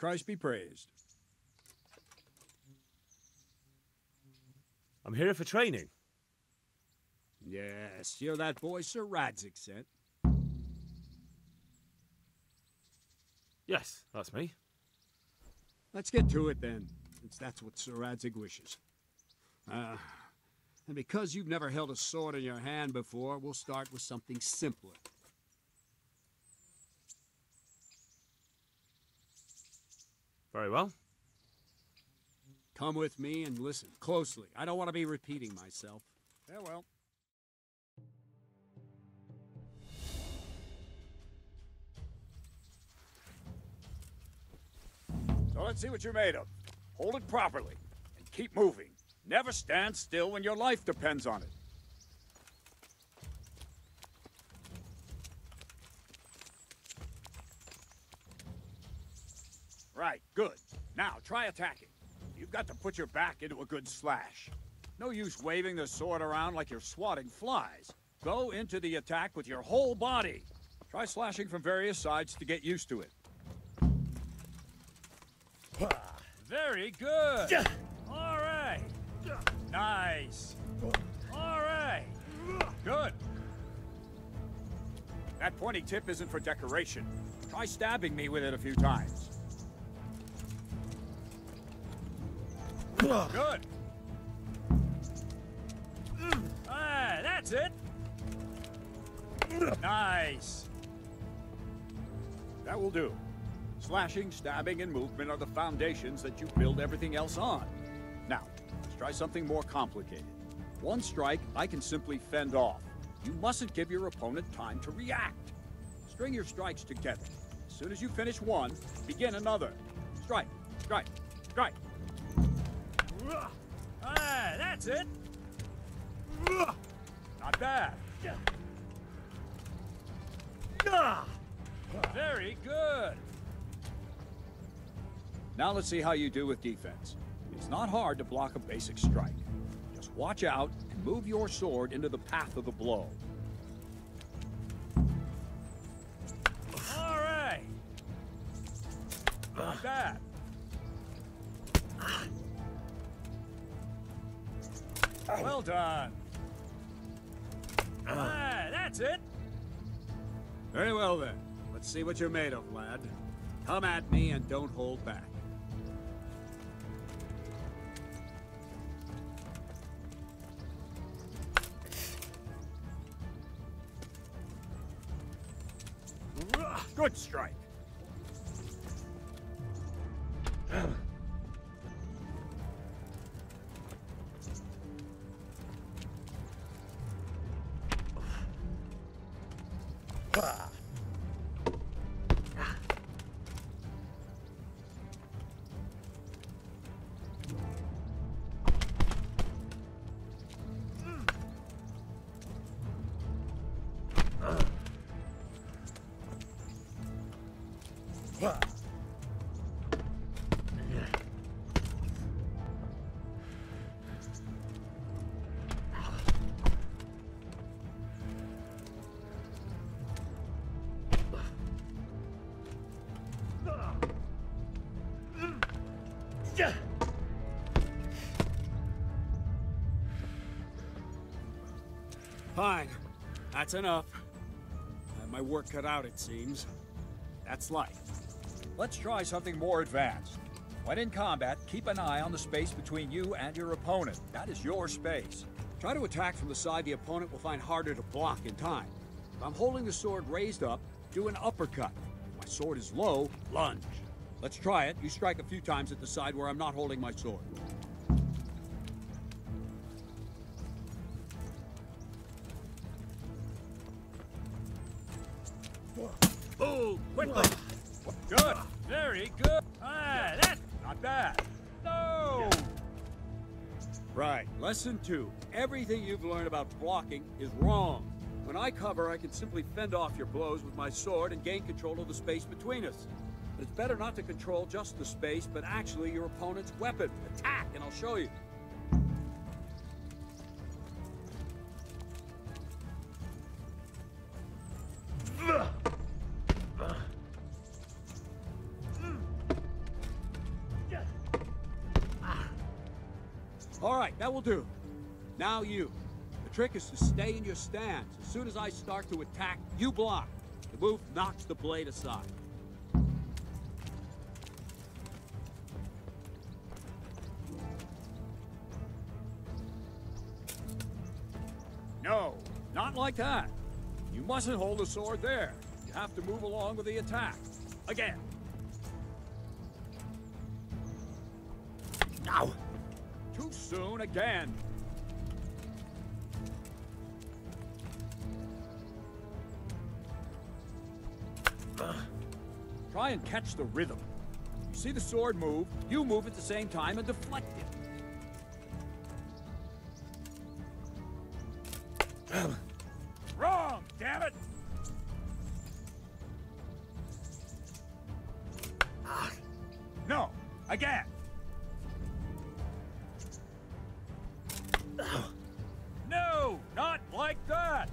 Christ be praised. I'm here for training. Yes, you're that boy Sir Radzig sent. Yes, that's me. Let's get to it then, since that's what Sir Radzig wishes. And because you've never held a sword in your hand before, we'll start with something simpler. Very well. Come with me and listen closely. I don't want to be repeating myself. Farewell. So let's see what you're made of. Hold it properly and keep moving. Never stand still when your life depends on it. Right, good. Now, try attacking. You've got to put your back into a good slash. No use waving the sword around like you're swatting flies. Go into the attack with your whole body. Try slashing from various sides to get used to it. Very good. All right. Nice. All right. Good. That pointy tip isn't for decoration. Try stabbing me with it a few times. Good. Ah, that's it. Nice. That will do. Slashing, stabbing, and movement are the foundations that you build everything else on. Now, let's try something more complicated. One strike, I can simply fend off. You mustn't give your opponent time to react. String your strikes together. As soon as you finish one, begin another. Strike, strike, strike. Ah, that's it. Not bad. Very good. Now let's see how you do with defense. It's not hard to block a basic strike. Just watch out and move your sword into the path of the blow. All right. Not bad. Well done. Ah, that's it. Very well then. Let's see what you're made of, lad. Come at me and don't hold back. Good strike. Fine. That's enough. I have my work cut out, it seems. That's life. Let's try something more advanced. When in combat, keep an eye on the space between you and your opponent. That is your space. Try to attack from the side the opponent will find harder to block in time. If I'm holding the sword raised up, do an uppercut. If my sword is low, lunge. Let's try it. You strike a few times at the side where I'm not holding my sword. Oh, quickly! Good! Very good! Ah, that's not bad! No! Right, lesson 2. Everything you've learned about blocking is wrong. When I cover, I can simply fend off your blows with my sword and gain control of the space between us. But it's better not to control just the space, but actually your opponent's weapon. Attack, and I'll show you. All right, that will do. Now you. The trick is to stay in your stance. As soon as I start to attack, you block. The move knocks the blade aside. No, not like that. You mustn't hold the sword there. You have to move along with the attack. Again. Ow! Too soon again. Try and catch the rhythm. You see the sword move, you move at the same time and deflect it. Wrong, damn it! No, again. No, not like that.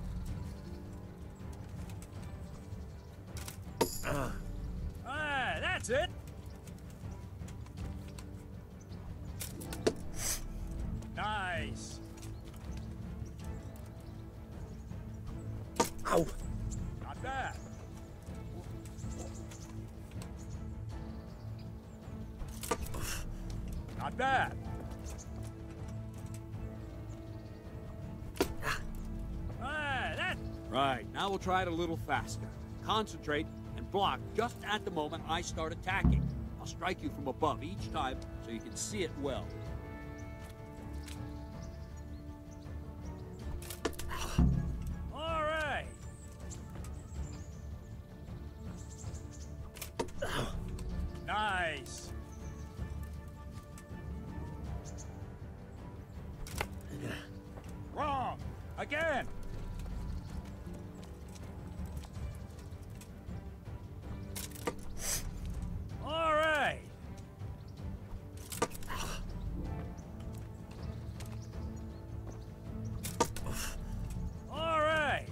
That's it. Nice. Ow. Not bad. Not bad. Right, now we'll try it a little faster. Concentrate and block just at the moment I start attacking. I'll strike you from above each time so you can see it well. All right. Nice. Wrong. Again. All right. All right.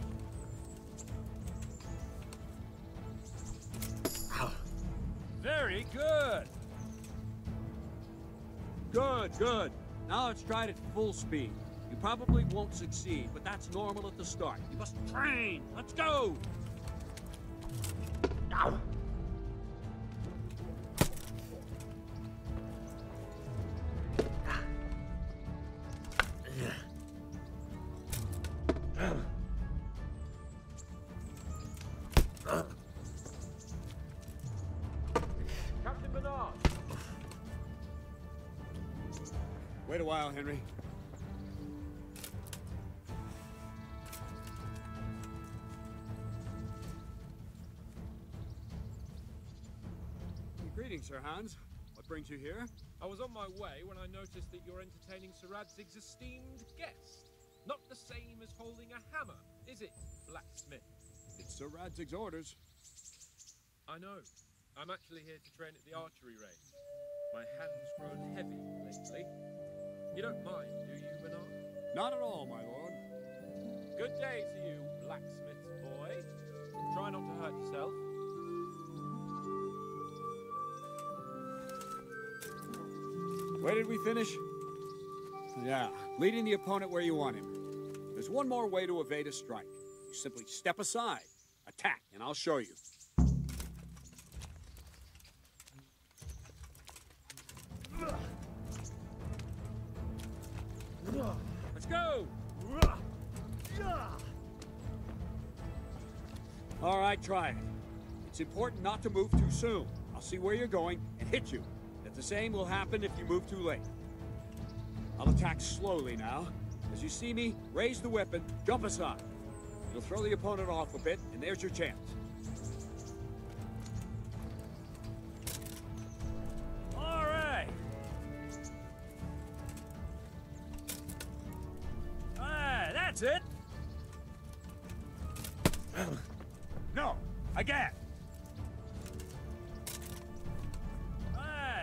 Very good. Good. Now let's try it at full speed. You probably won't succeed, but that's normal at the start. You must train. Let's go. Ow. Wait a while, Henry. Greetings, Sir Hans. What brings you here? I was on my way when I noticed that you're entertaining Sir Radzig's esteemed guest. Not the same as holding a hammer, is it, blacksmith? It's Sir Radzig's orders. I know. I'm actually here to train at the archery range. My hand's grown heavy lately. You don't mind, do you, Bernard? Not at all, my lord. Good day to you, blacksmith boy. Try not to hurt yourself. Where did we finish? Yeah, leading the opponent where you want him. There's one more way to evade a strike. You simply step aside, attack, and I'll show you. Let's go! All right, try it. It's important not to move too soon. I'll see where you're going and hit you. The same will happen if you move too late. I'll attack slowly now. As you see me, raise the weapon, jump aside. You'll throw the opponent off a bit, and there's your chance. All right. That's it. No, again.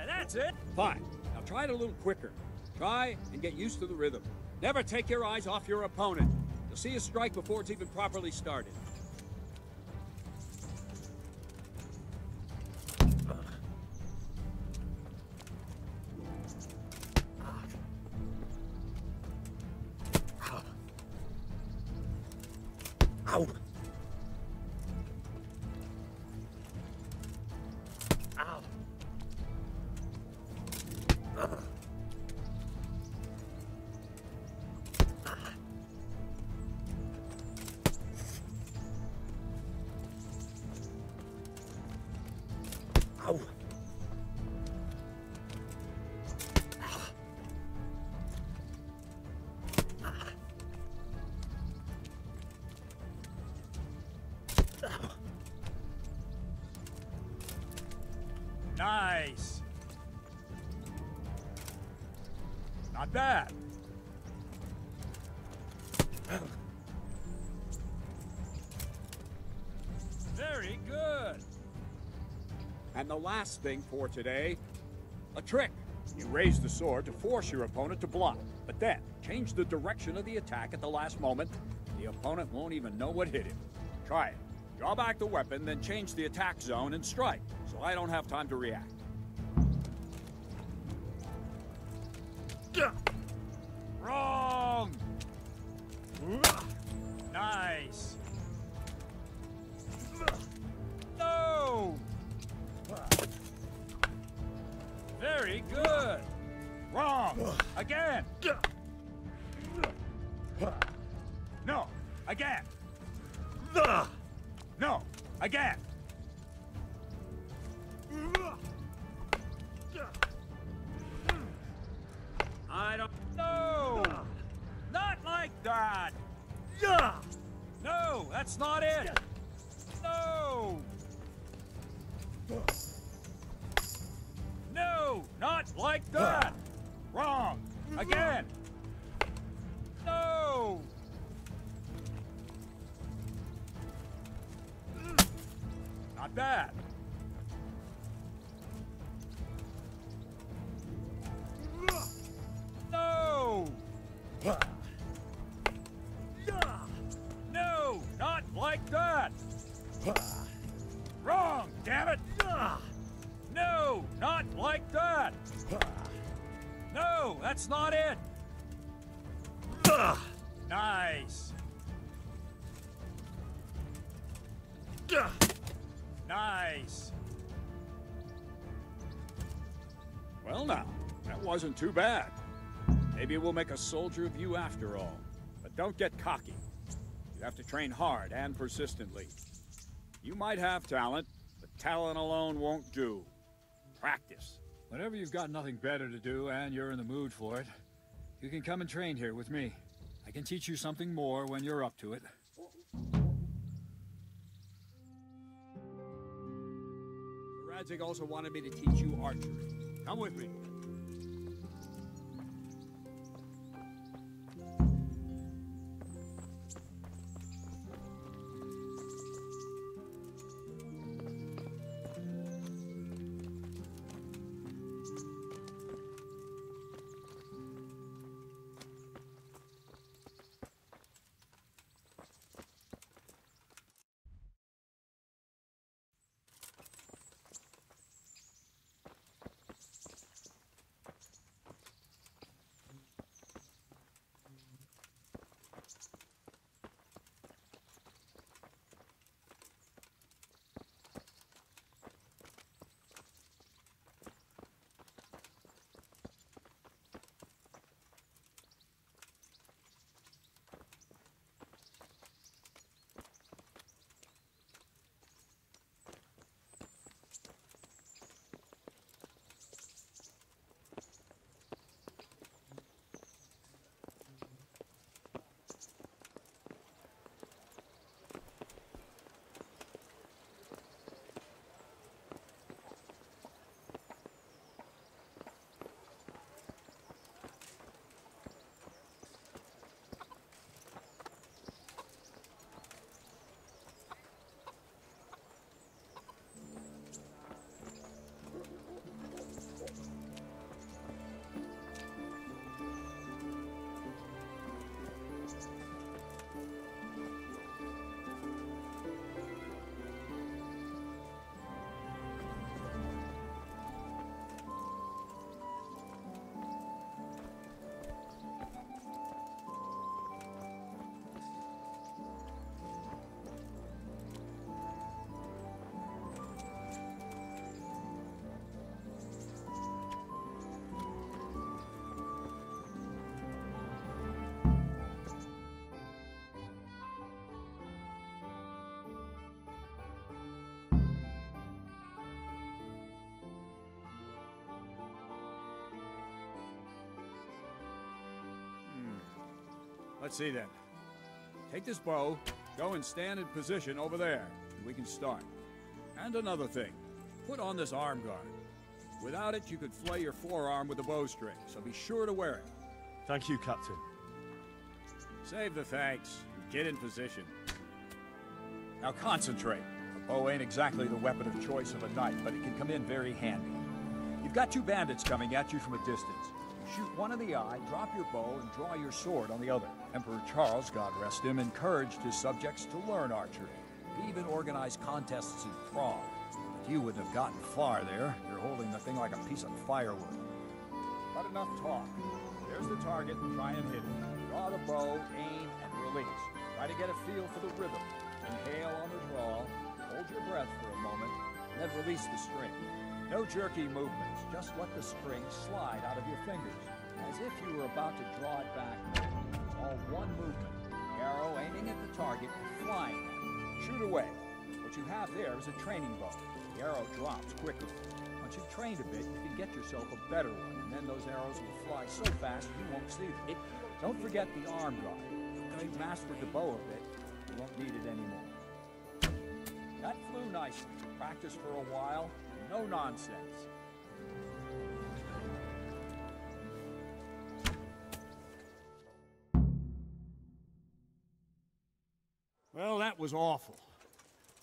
That's it. Fine. Now try it a little quicker. Try and get used to the rhythm. Never take your eyes off your opponent. You'll see a strike before it's even properly started. Ow! Ow! Ow! Nice. Not bad. Very good. And the last thing for today, a trick. You raise the sword to force your opponent to block, but then change the direction of the attack at the last moment. The opponent won't even know what hit him. Try it. Draw back the weapon, then change the attack zone and strike, so I don't have time to react. Wrong! Nice! No! Very good! Wrong! Again! No! Again! No! Again! I don't know! Not like that! No, that's not it! No! No, not like that! Wrong! Again! No! Not bad. No! No, not like that! Wrong, damn it! No, not like that! No, that's not it! Nice! Nice! Well now, that wasn't too bad. Maybe we'll make a soldier of you after all. But don't get cocky. You have to train hard and persistently. You might have talent, but talent alone won't do. Practice. Whenever you've got nothing better to do and you're in the mood for it, you can come and train here with me. I can teach you something more when you're up to it. Radzig also wanted me to teach you archery. Come with me. Let's see then. Take this bow, go and stand in position over there, and we can start. And another thing, put on this arm guard. Without it, you could flay your forearm with a bowstring, so be sure to wear it. Thank you, Captain. Save the thanks. Get in position. Now concentrate. A bow ain't exactly the weapon of choice of a knight, but it can come in very handy. You've got two bandits coming at you from a distance. You shoot one in the eye, drop your bow, and draw your sword on the other. Emperor Charles, God rest him, encouraged his subjects to learn archery. He even organized contests in Prague. But you wouldn't have gotten far there. You're holding the thing like a piece of firewood. But enough talk. There's the target. Try and hit it. Draw the bow, aim, and release. Try to get a feel for the rhythm. Inhale on the draw, hold your breath for a moment, and then release the string. No jerky movements, just let the string slide out of your fingers, as if you were about to draw it back. It's all one movement. The arrow aiming at the target and flying at it. Shoot away. What you have there is a training bow. The arrow drops quickly. Once you've trained a bit, you can get yourself a better one, and then those arrows will fly so fast you won't see them. Don't forget the arm guard. If you've mastered the bow a bit, you won't need it anymore. That flew nicely. Practice for a while. No nonsense. Well, that was awful.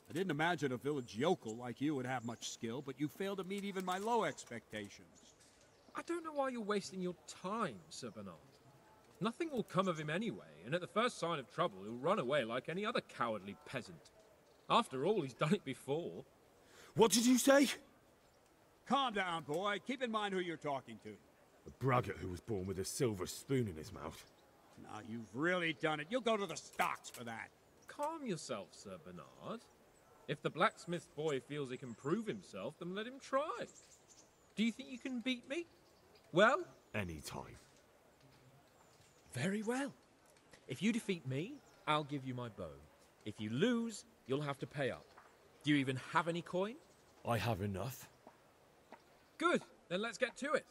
I didn't imagine a village yokel like you would have much skill, but you failed to meet even my low expectations. I don't know why you're wasting your time, Sir Bernard. Nothing will come of him anyway, and at the first sign of trouble, he'll run away like any other cowardly peasant. After all, he's done it before. What did you say? Calm down, boy. Keep in mind who you're talking to. A braggart who was born with a silver spoon in his mouth. Now, you've really done it. You'll go to the stocks for that. Calm yourself, Sir Bernard. If the blacksmith boy feels he can prove himself, then let him try. Do you think you can beat me? Well? Any time. Very well. If you defeat me, I'll give you my bow. If you lose, you'll have to pay up. Do you even have any coin? I have enough. Good, then let's get to it.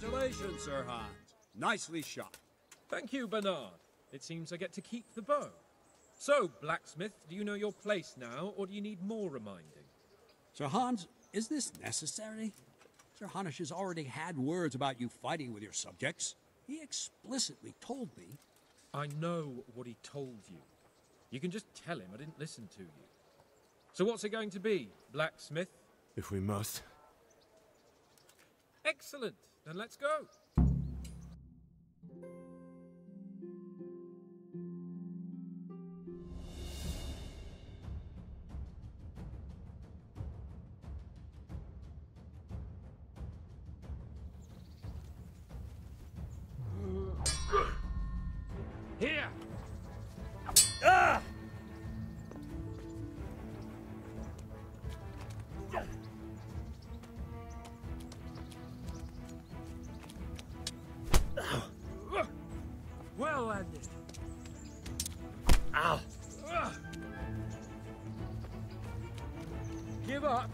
Congratulations, Sir Hans. Nicely shot. Thank you, Bernard. It seems I get to keep the bow. So, blacksmith, do you know your place now, or do you need more reminding? Sir Hans, is this necessary? Sir Hanush has already had words about you fighting with your subjects. He explicitly told me. I know what he told you. You can just tell him I didn't listen to you. So what's it going to be, blacksmith? If we must. Excellent. Then let's go. Here. Ah! Well landed. Ow! Give up.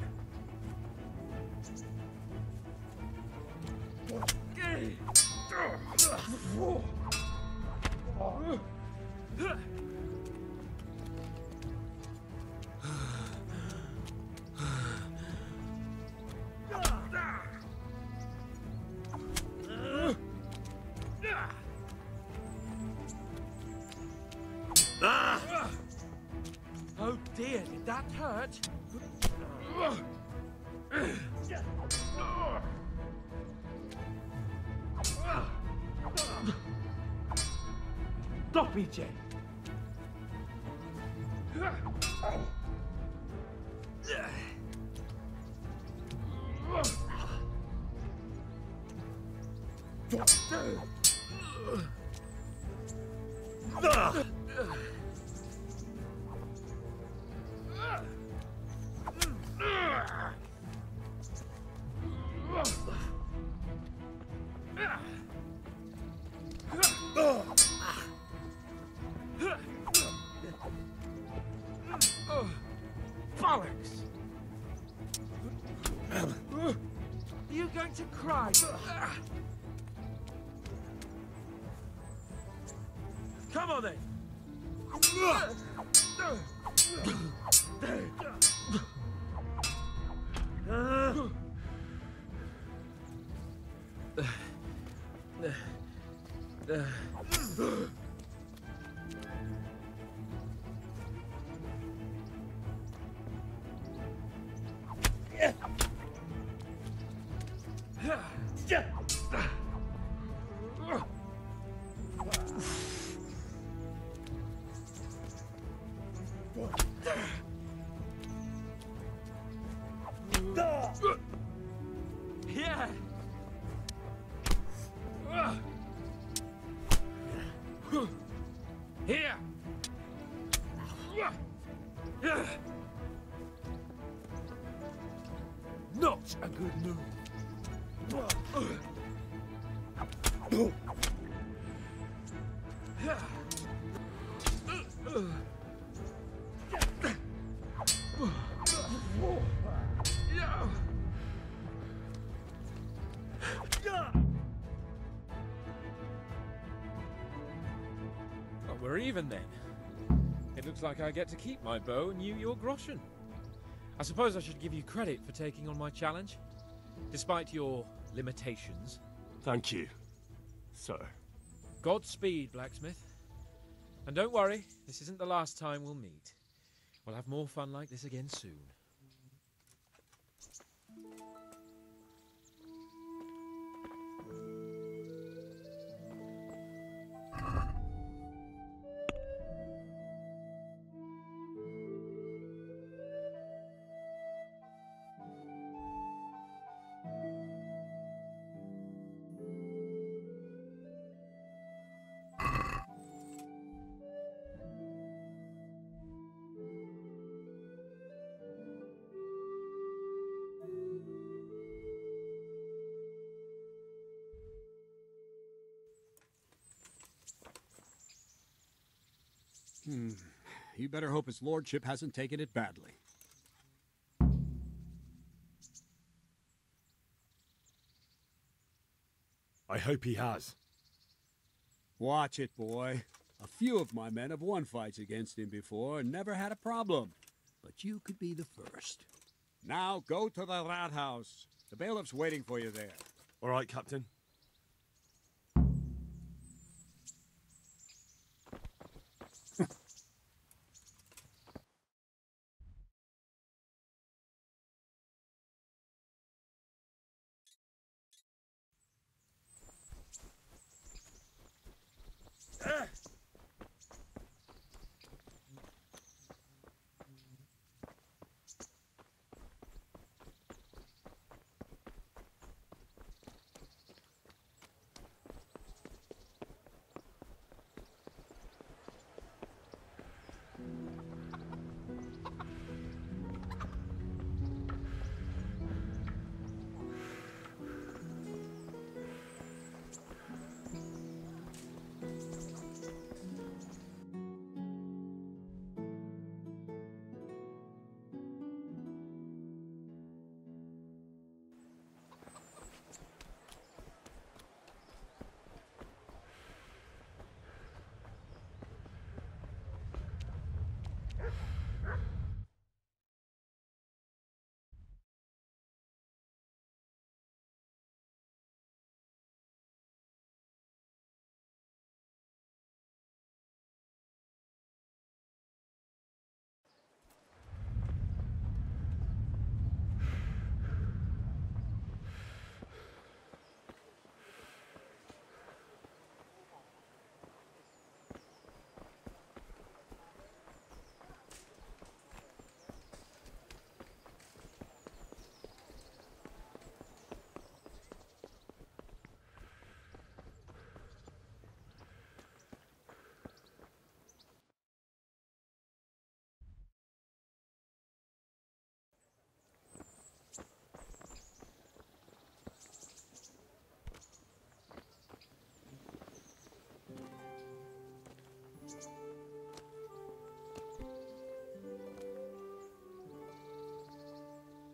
Stop it, Jen. Bollocks! Are you going to cry? Come on then! Yeah! Here! Not a good move. Well, we're even then. It looks like I get to keep my bow and you your groschen. I suppose I should give you credit for taking on my challenge, despite your limitations. Thank you, sir. Godspeed, blacksmith. And don't worry, this isn't the last time we'll meet. We'll have more fun like this again soon. You better hope his lordship hasn't taken it badly. I hope he has. Watch it, boy. A few of my men have won fights against him before and never had a problem. But you could be the first. Now go to the rat house. The bailiff's waiting for you there. All right, Captain.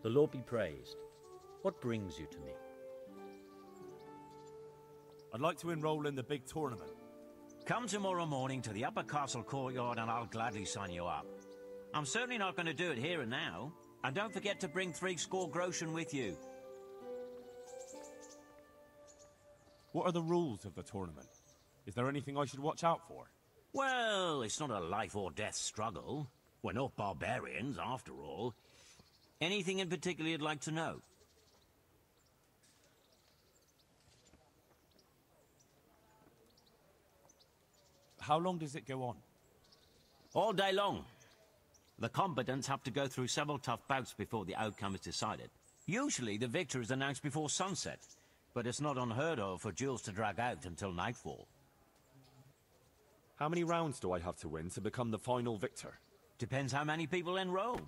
The Lord be praised. What brings you to me? I'd like to enroll in the big tournament. Come tomorrow morning to the upper castle courtyard and I'll gladly sign you up. I'm certainly not going to do it here and now. And don't forget to bring 60 groschen with you. What are the rules of the tournament? Is there anything I should watch out for? Well, it's not a life or death struggle. We're not barbarians, after all. Anything in particular you'd like to know? How long does it go on? All day long. The combatants have to go through several tough bouts before the outcome is decided. Usually the victor is announced before sunset, but it's not unheard of for duels to drag out until nightfall. How many rounds do I have to win to become the final victor? Depends how many people enroll.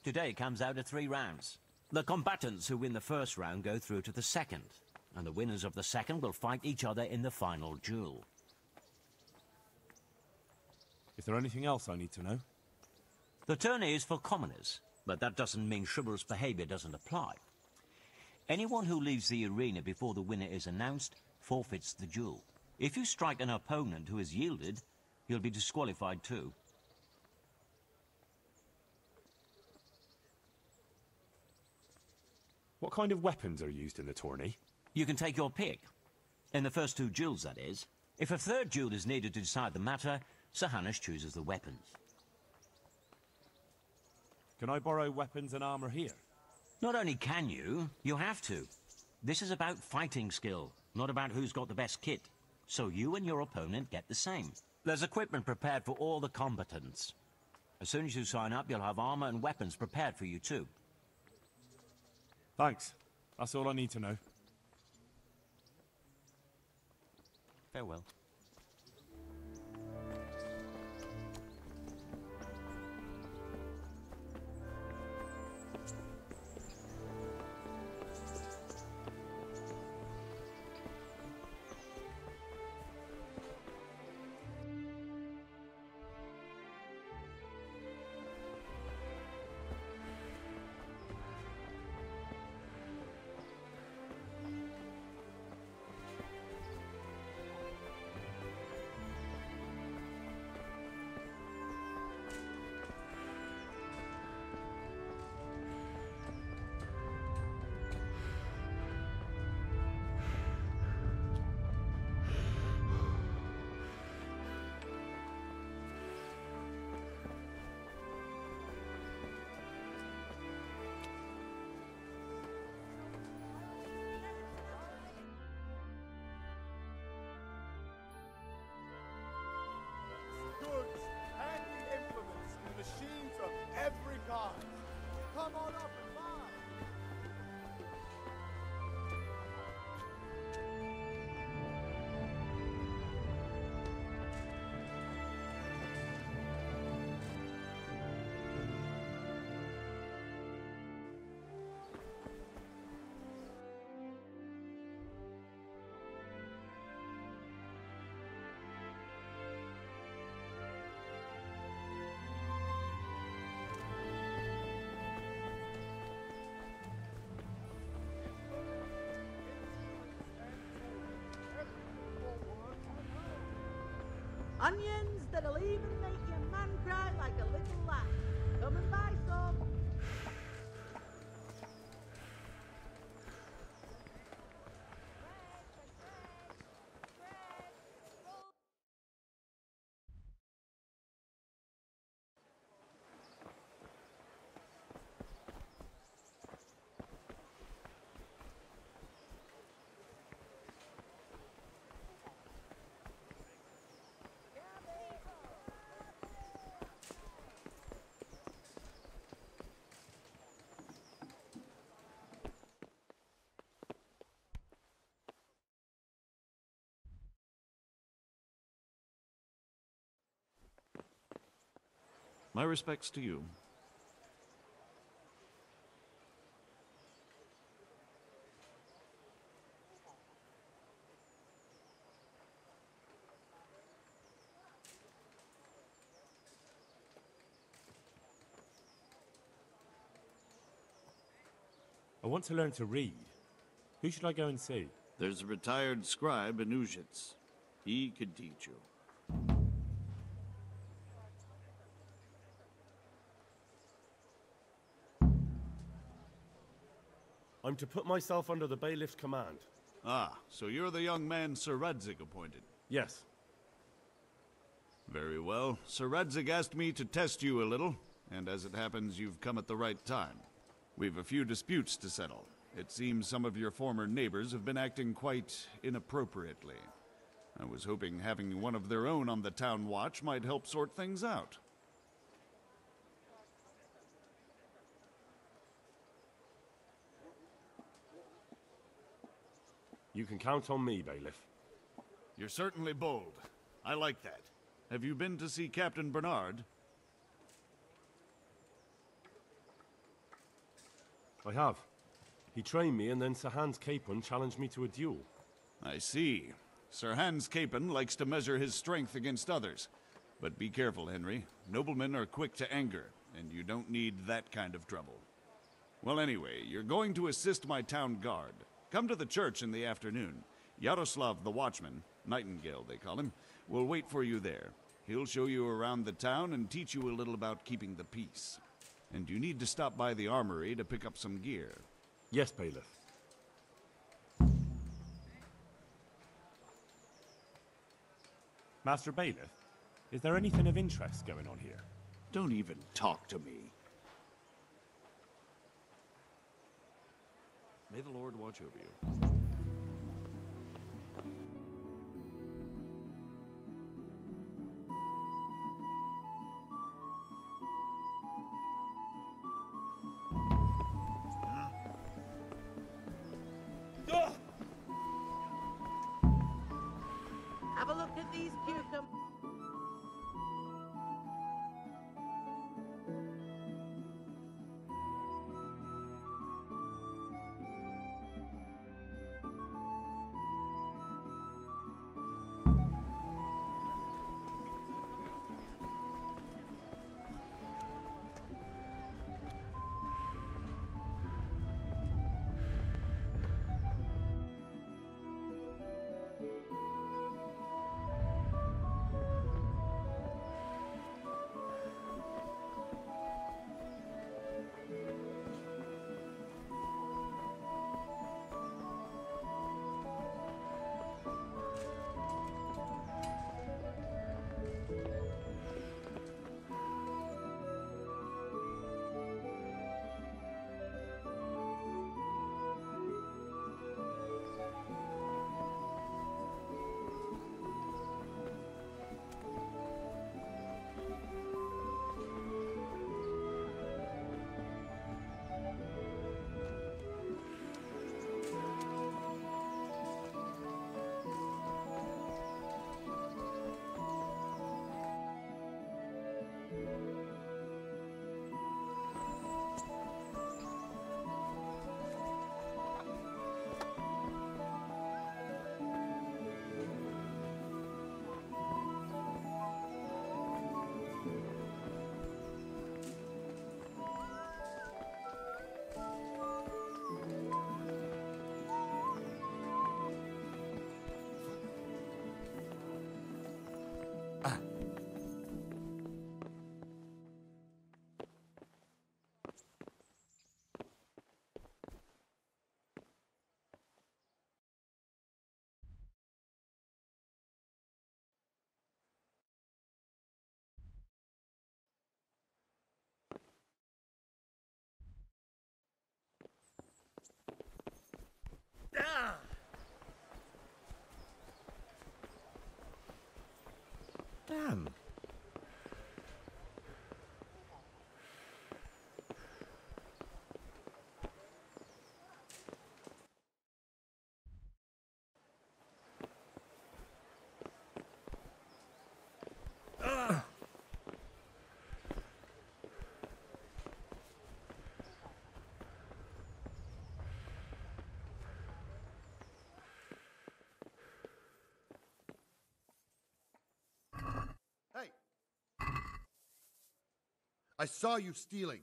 Today it comes out of 3 rounds. The combatants who win the first round go through to the second, and the winners of the second will fight each other in the final duel. Is there anything else I need to know? The tourney is for commoners, but that doesn't mean chivalrous behavior doesn't apply. Anyone who leaves the arena before the winner is announced forfeits the duel. If you strike an opponent who has yielded, you'll be disqualified too. What kind of weapons are used in the tourney? You can take your pick. In the first 2 duels, that is. If a third duel is needed to decide the matter, Sir Hanush chooses the weapons. Can I borrow weapons and armor here? Not only can you, you have to. This is about fighting skill, not about who's got the best kit. So you and your opponent get the same. There's equipment prepared for all the combatants. As soon as you sign up, you'll have armor and weapons prepared for you too. Thanks. That's all I need to know. Farewell. Goods, handy implements, and machines of every kind. Come on up and buy. Onions that'll even make your man cry like a little lad. Come and buy some. My respects to you. I want to learn to read. Who should I go and see? There's a retired scribe in Uzhitz. He could teach you. I'm to put myself under the bailiff's command. Ah, so you're the young man Sir Radzig appointed. Yes. Very well. Sir Radzig asked me to test you a little, and as it happens, you've come at the right time. We've a few disputes to settle. It seems some of your former neighbors have been acting quite inappropriately. I was hoping having one of their own on the town watch might help sort things out. You can count on me, bailiff. You're certainly bold. I like that. Have you been to see Captain Bernard? I have. He trained me, and then Sir Hans Capon challenged me to a duel. I see. Sir Hans Capon likes to measure his strength against others. But be careful, Henry. Noblemen are quick to anger, and you don't need that kind of trouble. Well, anyway, you're going to assist my town guard. Come to the church in the afternoon. Yaroslav the watchman, Nightingale they call him, will wait for you there. He'll show you around the town and teach you a little about keeping the peace. And you need to stop by the armory to pick up some gear. Yes, bailiff. Master Bailiff, is there anything of interest going on here? Don't even talk to me. May the Lord watch over you. Have a look at these cucumbers. Damn. Hey! I saw you stealing.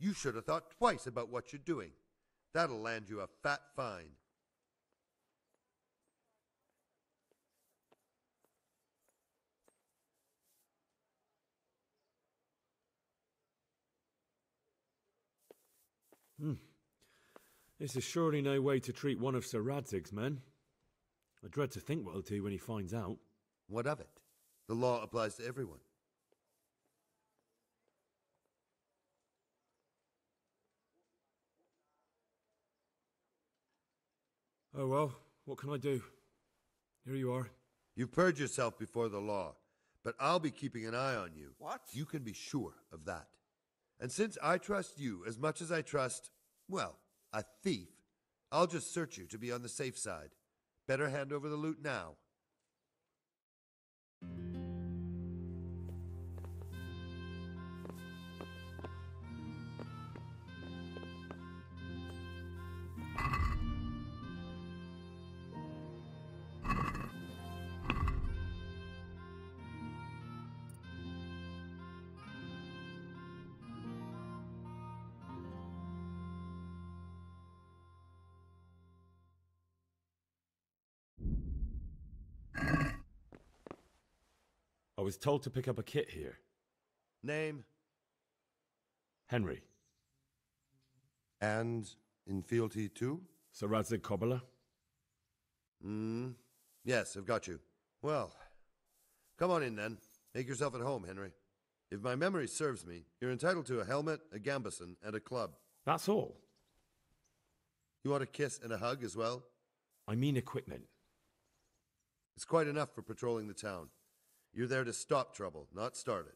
You should have thought twice about what you're doing. That'll land you a fat fine. This is surely no way to treat one of Sir Radzig's men. I dread to think what he'll do when he finds out. What of it? The law applies to everyone. Oh well, what can I do? Here you are. You've purged yourself before the law, but I'll be keeping an eye on you. What? You can be sure of that. And since I trust you as much as I trust, well, a thief, I'll just search you to be on the safe side. Better hand over the loot now. I was told to pick up a kit here. Name? Henry. And in fealty too? Sir Radzig Cobbler. Yes, I've got you. Well, come on in then. Make yourself at home, Henry. If my memory serves me, you're entitled to a helmet, a gambeson, and a club. That's all. You want a kiss and a hug as well? I mean equipment. It's quite enough for patrolling the town. You're there to stop trouble, not start it.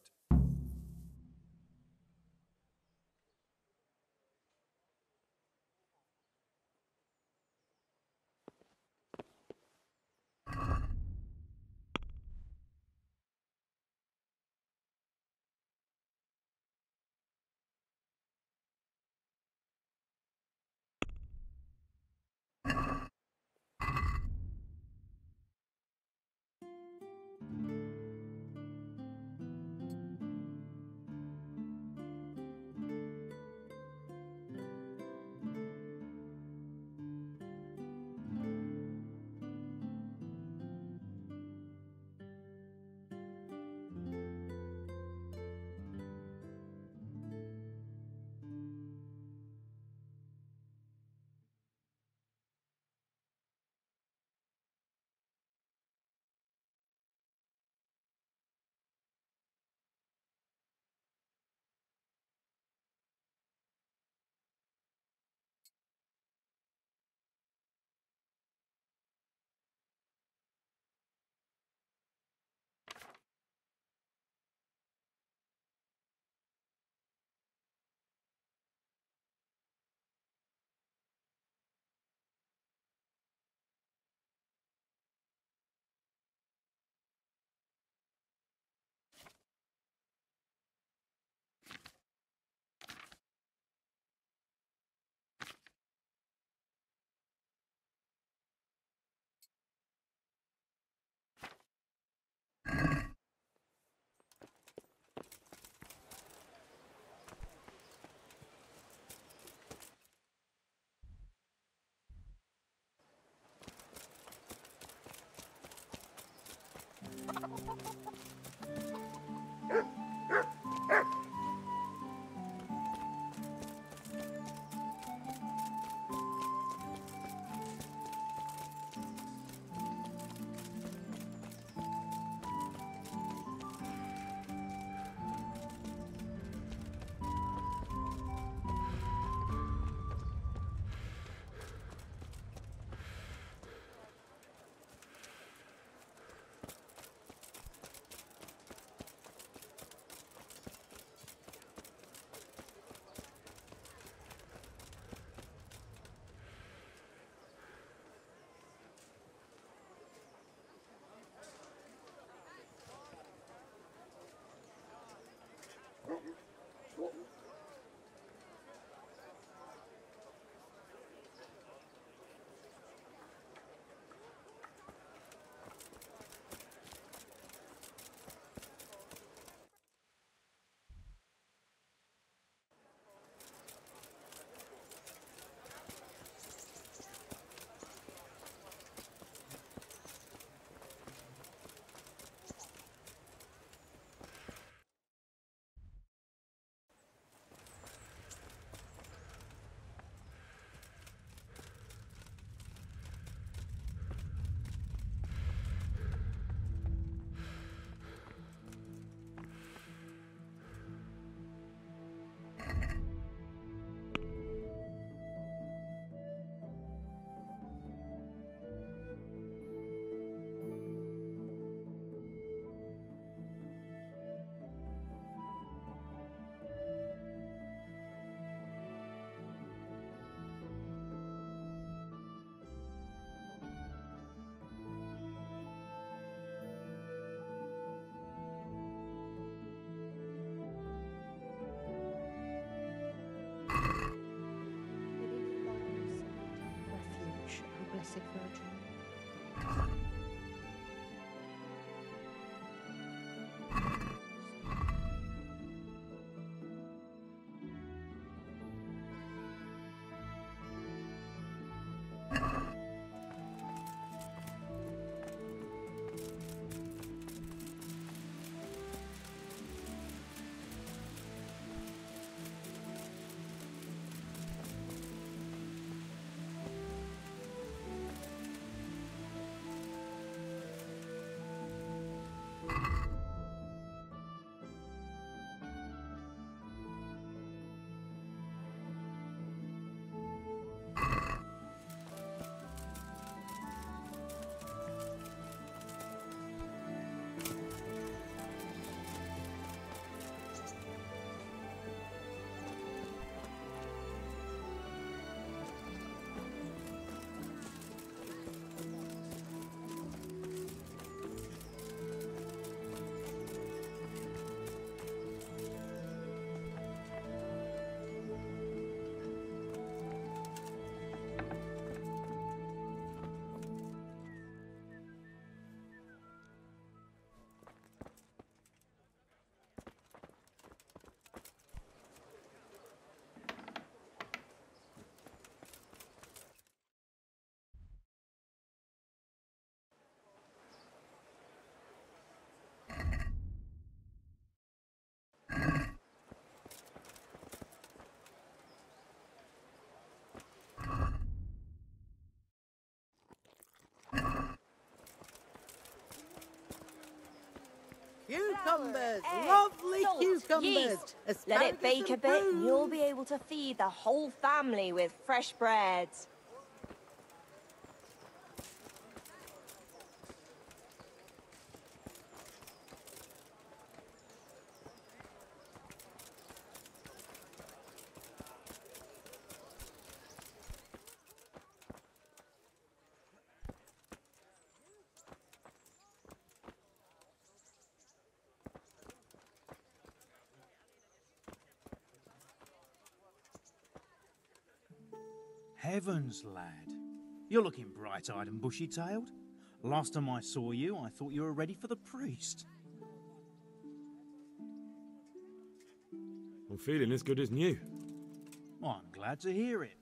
impressive for a dream. Cucumbers, egg, lovely salt, cucumbers. Yeast. Let it bake a bit and you'll be able to feed the whole family with fresh bread. Heavens, lad. You're looking bright-eyed and bushy-tailed. Last time I saw you, I thought you were ready for the priest. I'm feeling as good as new. Well, I'm glad to hear it.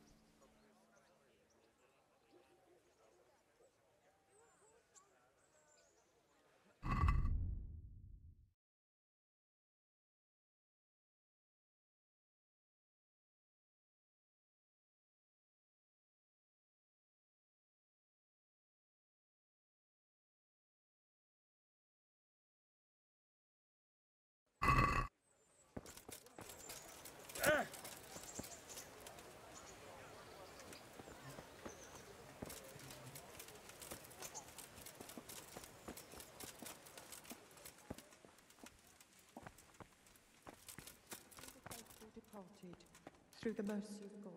Departed through the mercy of God.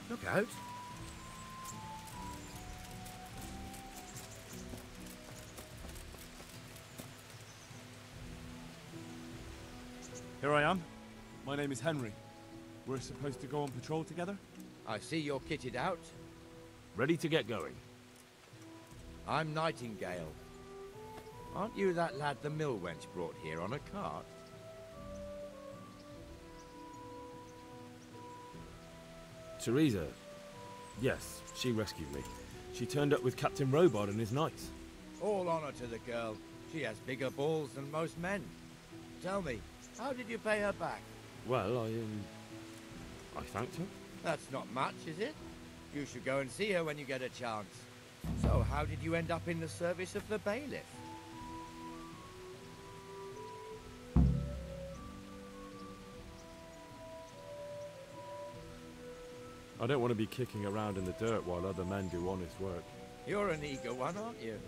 Look out. Here I am. My name is Henry. We're supposed to go on patrol together? I see you're kitted out. Ready to get going. I'm Nightingale. Aren't you that lad the mill wench brought here on a cart? Teresa. Yes, she rescued me. She turned up with Captain Robard and his knights. All honor to the girl. She has bigger balls than most men. Tell me, how did you pay her back? Well, I thanked her. That's not much, is it? You should go and see her when you get a chance. So, how did you end up in the service of the bailiff? I don't want to be kicking around in the dirt while other men do honest work. You're an eager one, aren't you?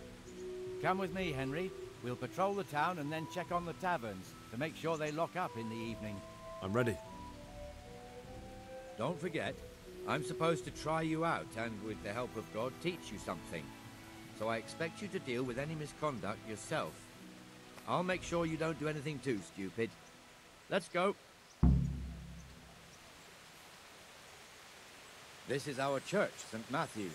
Come with me, Henry. We'll patrol the town and then check on the taverns to make sure they lock up in the evening. I'm ready. Don't forget, I'm supposed to try you out and, with the help of God, teach you something. So I expect you to deal with any misconduct yourself. I'll make sure you don't do anything too stupid. Let's go. This is our church, St. Matthew's.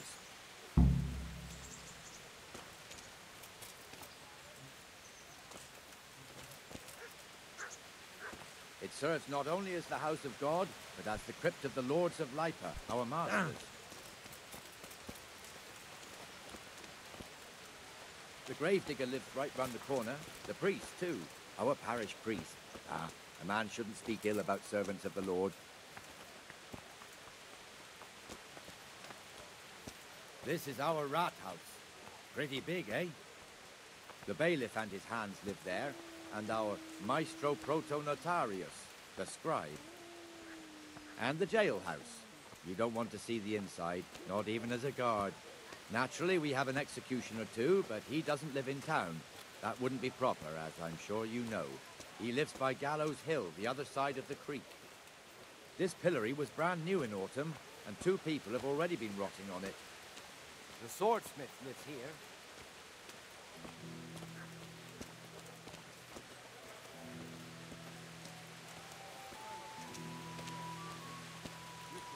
It serves not only as the house of God, but as the crypt of the lords of Lipa, our masters. The gravedigger lives right round the corner. The priest, too. Our parish priest. Ah, a man shouldn't speak ill about servants of the Lord. This is our rat house. Pretty big, eh? The bailiff and his hands live there, and our maestro protonotarius, the scribe. And the jailhouse. You don't want to see the inside, not even as a guard. Naturally, we have an executioner too, but he doesn't live in town. That wouldn't be proper, as I'm sure you know. He lives by Gallows Hill, the other side of the creek. This pillory was brand new in autumn, and 2 people have already been rotting on it. The swordsmith lives here.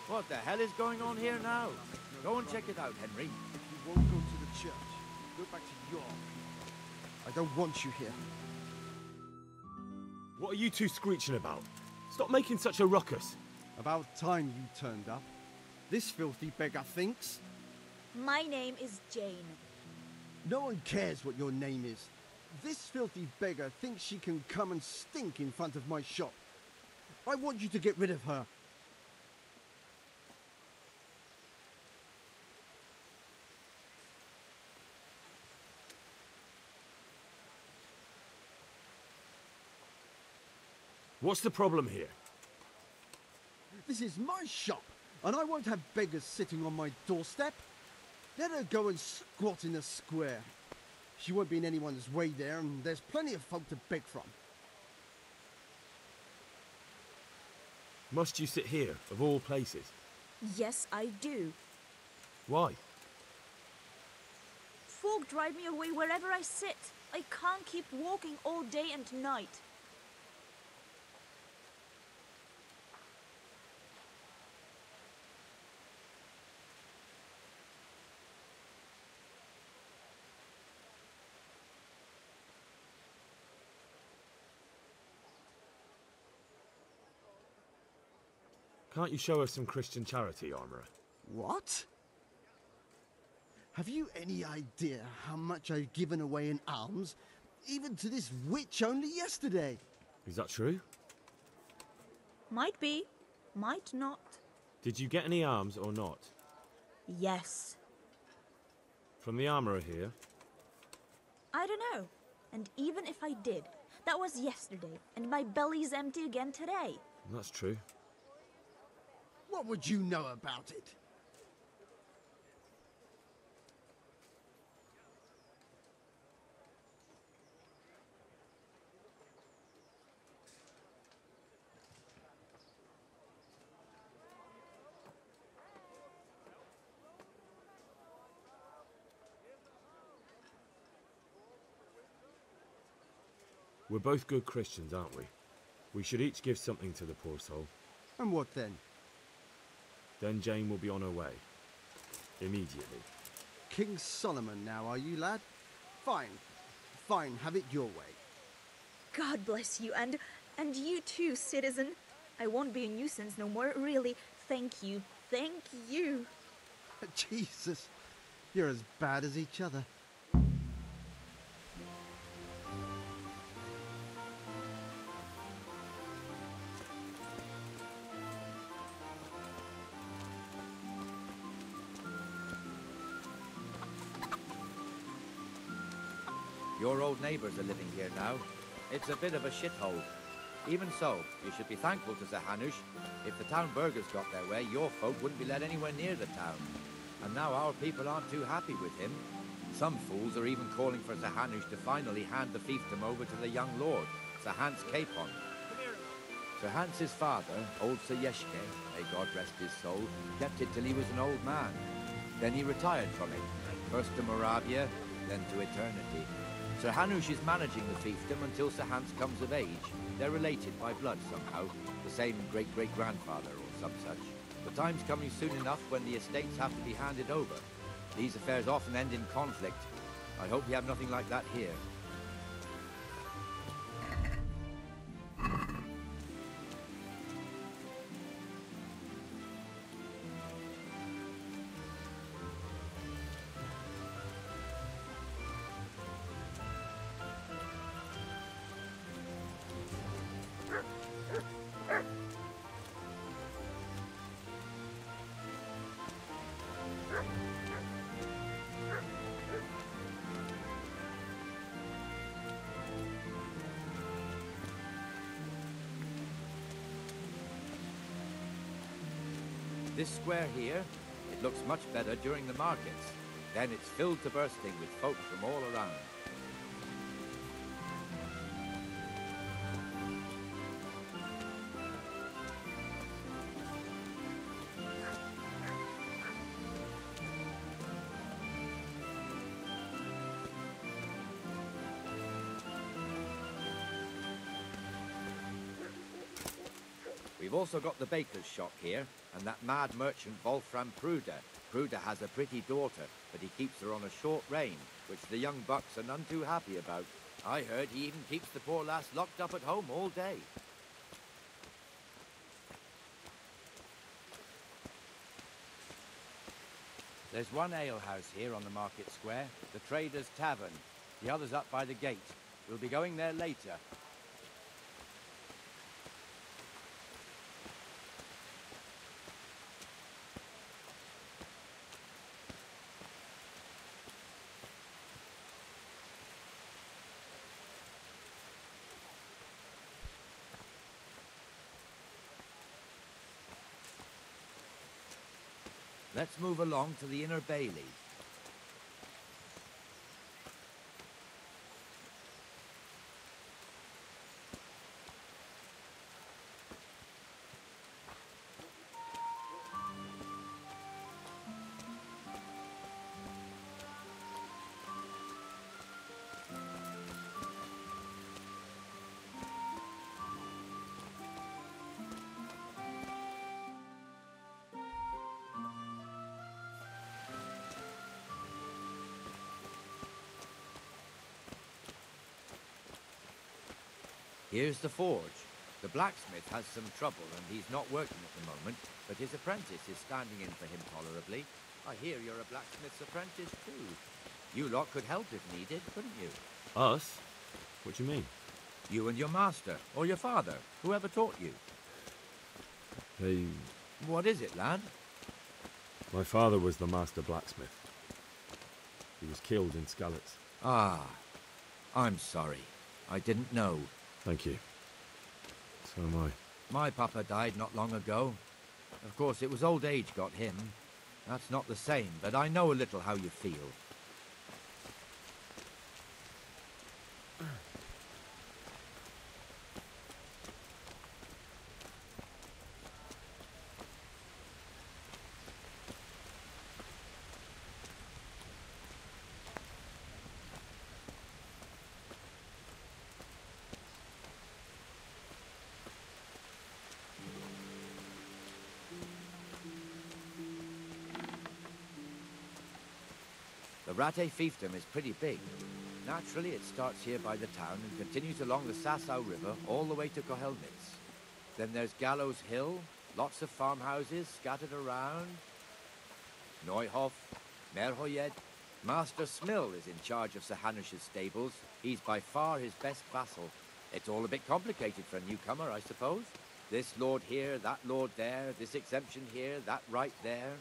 What the hell is going on here now? Go and check it out, Henry. If you won't go to the church, go back to York. I don't want you here. What are you two screeching about? Stop making such a ruckus. About time you turned up. This filthy beggar thinks. My name is Jane. No one cares what your name is. This filthy beggar thinks she can come and stink in front of my shop. I want you to get rid of her. What's the problem here? This is my shop, and I won't have beggars sitting on my doorstep. Let her go and squat in a square. She won't be in anyone's way there, and there's plenty of folk to beg from. Must you sit here, of all places? Yes, I do. Why? Folk drive me away wherever I sit. I can't keep walking all day and night. Can't you show us some Christian charity, Armourer? What? Have you any idea how much I've given away in alms, even to this witch only yesterday? Is that true? Might be, might not. Did you get any alms or not? Yes. From the Armourer here? I don't know. And even if I did, that was yesterday, and my belly's empty again today. That's true. What would you know about it? We're both good Christians, aren't we? We should each give something to the poor soul. And what then? Then Jane will be on her way. Immediately. King Solomon now, are you, lad? Fine. Fine, have it your way. God bless you, and you too, citizen. I won't be a nuisance no more, really. Thank you. Thank you. Jesus, you're as bad as each other. Your old neighbours are living here now. It's a bit of a shithole. Even so, you should be thankful to Sir Hanush. If the town burghers got their way, your folk wouldn't be let anywhere near the town. And now our people aren't too happy with him. Some fools are even calling for Sir Hanush to finally hand the fiefdom over to the young lord, Sir Hans Capon. Sir Hans's father, old Sir Yeshke, may God rest his soul, kept it till he was an old man. Then he retired from it, first to Moravia, then to eternity. Sir Hanush is managing the fiefdom until Sir Hans comes of age. They're related by blood somehow, the same great-great-grandfather or some such. The time's coming soon enough when the estates have to be handed over. These affairs often end in conflict. I hope we have nothing like that here. This square here, it looks much better during the markets. Then it's filled to bursting with folk from all around. We've also got the baker's shop here, and that mad merchant Wolfram Pruder. Pruder has a pretty daughter, but he keeps her on a short rein, which the young bucks are none too happy about. I heard he even keeps the poor lass locked up at home all day. There's one alehouse here on the market square, the Trader's Tavern. The other's up by the gate. We'll be going there later. Let's move along to the Inner Bailey. Here's the forge. The blacksmith has some trouble and he's not working at the moment, but his apprentice is standing in for him tolerably. I hear you're a blacksmith's apprentice too. You lot could help if needed, couldn't you? Us? What do you mean? You and your master, or your father, whoever taught you. What is it, lad? My father was the master blacksmith. He was killed in Skalitz. Ah, I'm sorry. I didn't know. Thank you. So am I. My papa died not long ago. Of course, it was old age got him. That's not the same, but I know a little how you feel. The Ratte fiefdom is pretty big. Naturally, it starts here by the town and continues along the Sasau River all the way to Kohelnitz. Then there's Gallows Hill, lots of farmhouses scattered around. Neuhof, Merhoyed. Master Smill is in charge of Sir Hanush's stables. He's by far his best vassal. It's all a bit complicated for a newcomer, I suppose. This lord here, that lord there, this exemption here, that right there.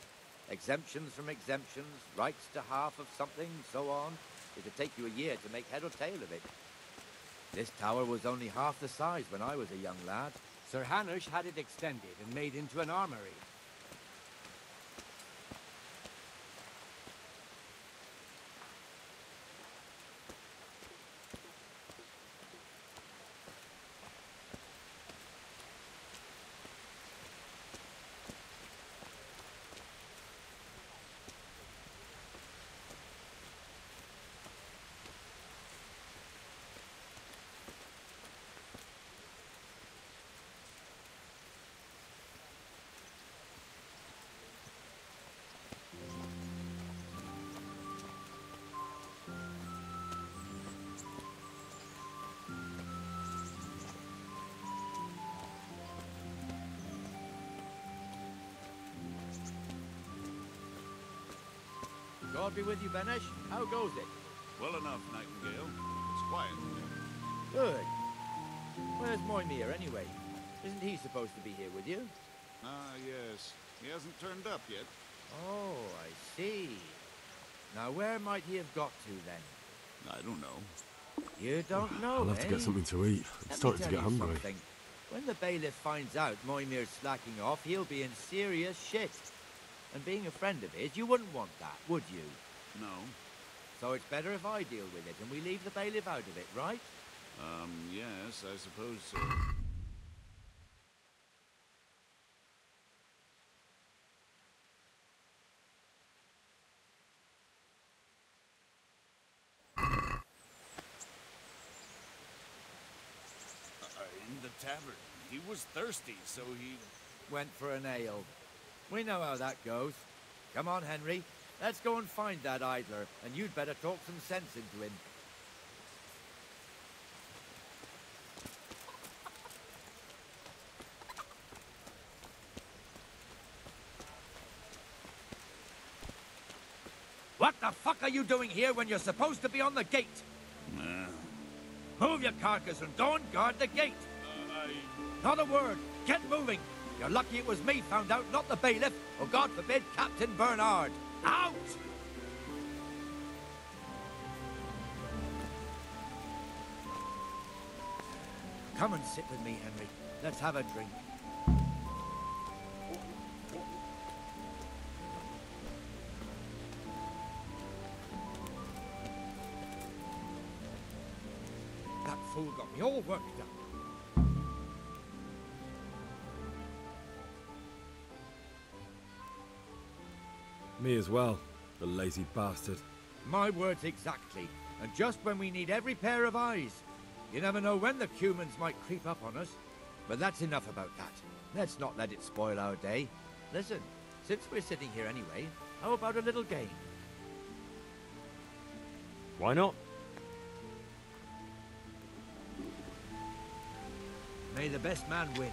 Exemptions from exemptions, rights to half of something, so on. it'd take you a year to make head or tail of it. This tower was only half the size when I was a young lad. Sir Hanush had it extended and made into an armory. God be with you, Benesh. How goes it? Well enough, Nightingale. It's quiet today. Good. Where's Moimir, anyway? Isn't he supposed to be here with you? Ah, yes. He hasn't turned up yet. Oh, I see. Now, where might he have got to, then? I don't know. You don't know, I'll have to get something to eat. I'm starting to get hungry. Something. When the bailiff finds out Moimir's slacking off, he'll be in serious shit. And being a friend of his, you wouldn't want that, would you? No. So it's better if I deal with it and we leave the bailiff out of it, right? Yes, I suppose so. In the tavern. He was thirsty, so he went for an ale. We know how that goes. Come on, Henry. Let's go and find that idler, and you'd better talk some sense into him. What the fuck are you doing here when you're supposed to be on the gate? Move your carcass and go and guard the gate. Not a word. Get moving. You're lucky it was me found out, not the bailiff, or God forbid, Captain Bernard. Out! Come and sit with me, Henry. Let's have a drink. That fool got me all worked up. Me as well, the lazy bastard. My words exactly. And just when we need every pair of eyes. You never know when the humans might creep up on us. But that's enough about that. Let's not let it spoil our day. Listen, since we're sitting here anyway, how about a little game? Why not? May the best man win.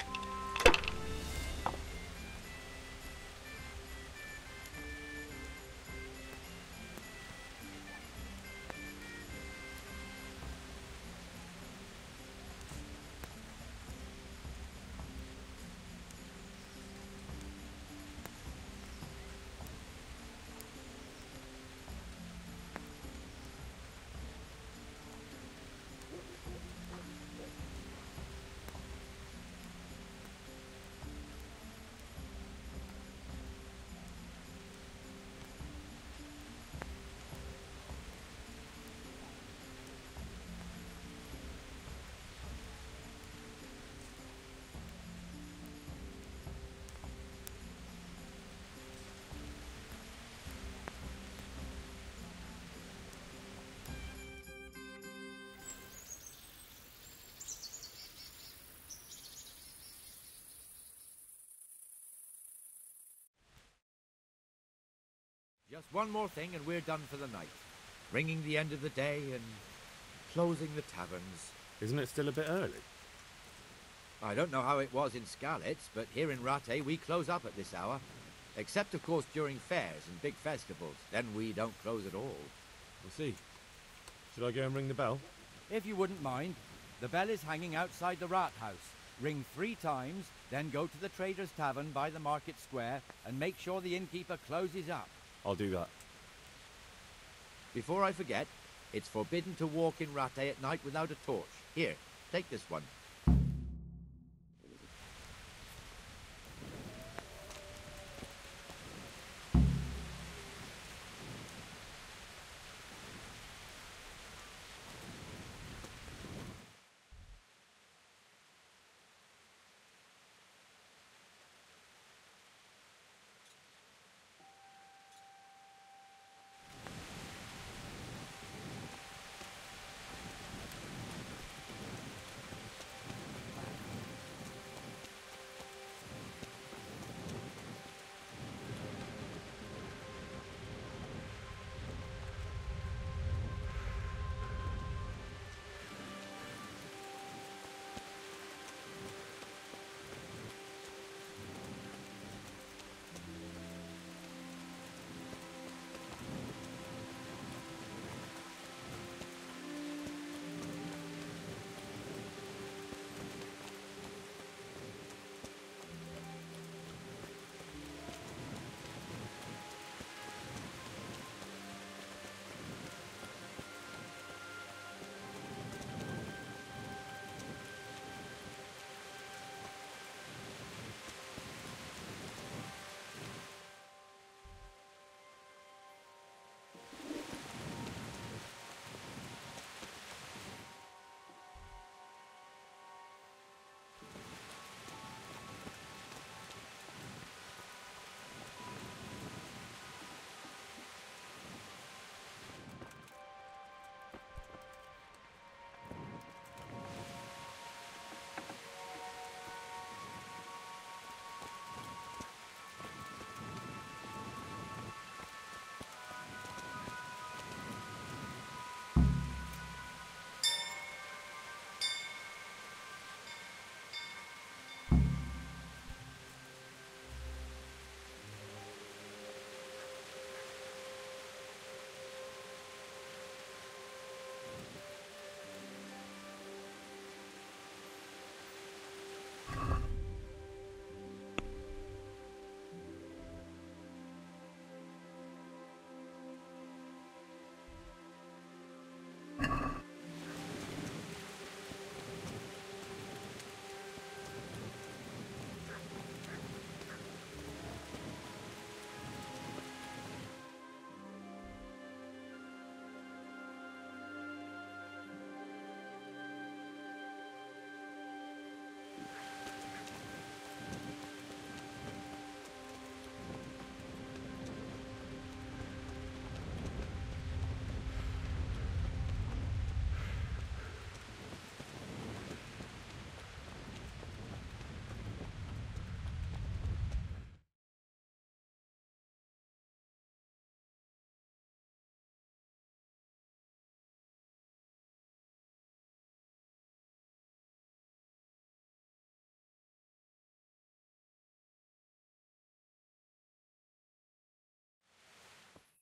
Just one more thing and we're done for the night. Ringing the end of the day and closing the taverns. Isn't it still a bit early? I don't know how it was in Skalitz, but here in Rattay we close up at this hour. Except, of course, during fairs and big festivals. Then we don't close at all. We'll see. Should I go and ring the bell? If you wouldn't mind. The bell is hanging outside the rat house. Ring 3 times, then go to the Trader's Tavern by the market square and make sure the innkeeper closes up. I'll do that. Before I forget, It's forbidden to walk in Rattay at night without a torch. Here, take this one.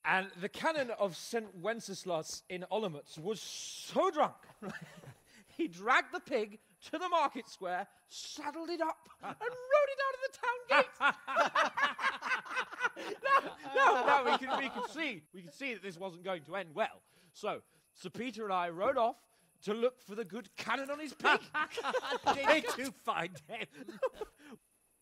And the canon of St. Wenceslas in Olomouc was so drunk, he dragged the pig to the market square, saddled it up, and rode it out of the town gate. No, we could see that this wasn't going to end well. So Sir Peter and I rode off to look for the good canon on his pig. Did you find him?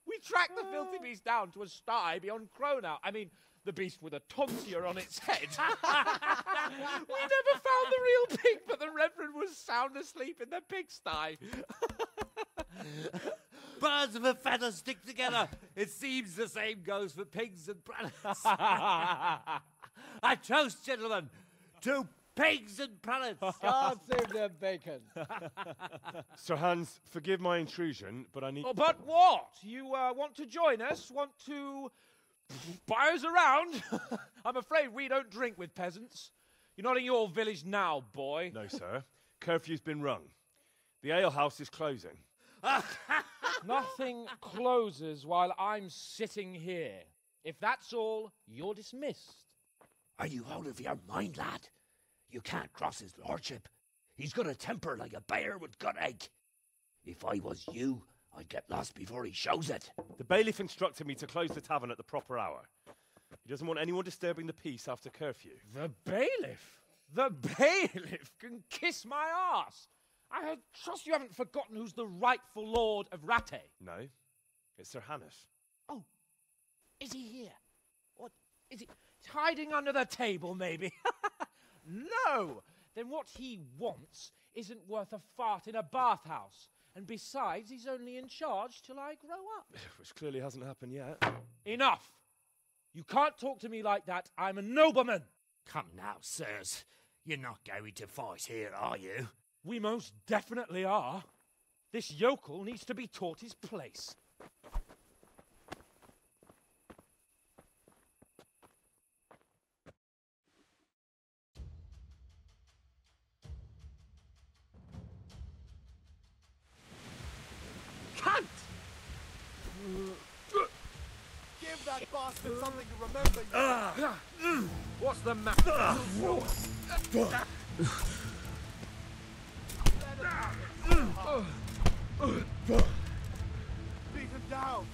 We tracked the filthy beast down to a sty beyond Cronau. I mean, the beast with a tonsure on its head. We never found the real pig, but the Reverend was sound asleep in the pigsty. Birds of a feather stick together. It seems the same goes for pigs and prelates. I toast, gentlemen, to pigs and prelates. God save the bacon. Sir Hans, forgive my intrusion, but I need... Oh, but what? You want to join us? Want to buy us around? I'm afraid we don't drink with peasants. You're not in your village now, boy. No, sir. Curfew's been rung. The alehouse is closing. Nothing closes while I'm sitting here. If that's all, you're dismissed. Are you out of your mind, lad? You can't cross his lordship. He's got a temper like a bear with gut ache. If I was you, I'd get lost before he shows it. The bailiff instructed me to close the tavern at the proper hour. He doesn't want anyone disturbing the peace after curfew. The bailiff? The bailiff can kiss my arse. I trust you haven't forgotten who's the rightful lord of Rattay. No, it's Sir Hannes. Oh, is he here? What, is he hiding under the table, maybe? No! Then what he wants isn't worth a fart in a bathhouse. And besides, he's only in charge till I grow up. Which clearly hasn't happened yet. Enough! You can't talk to me like that. I'm a nobleman. Come now, sirs. You're not going to fight here, are you? We most definitely are. This yokel needs to be taught his place. Cunt! Give that bastard something to remember. What's the matter? Beat him down.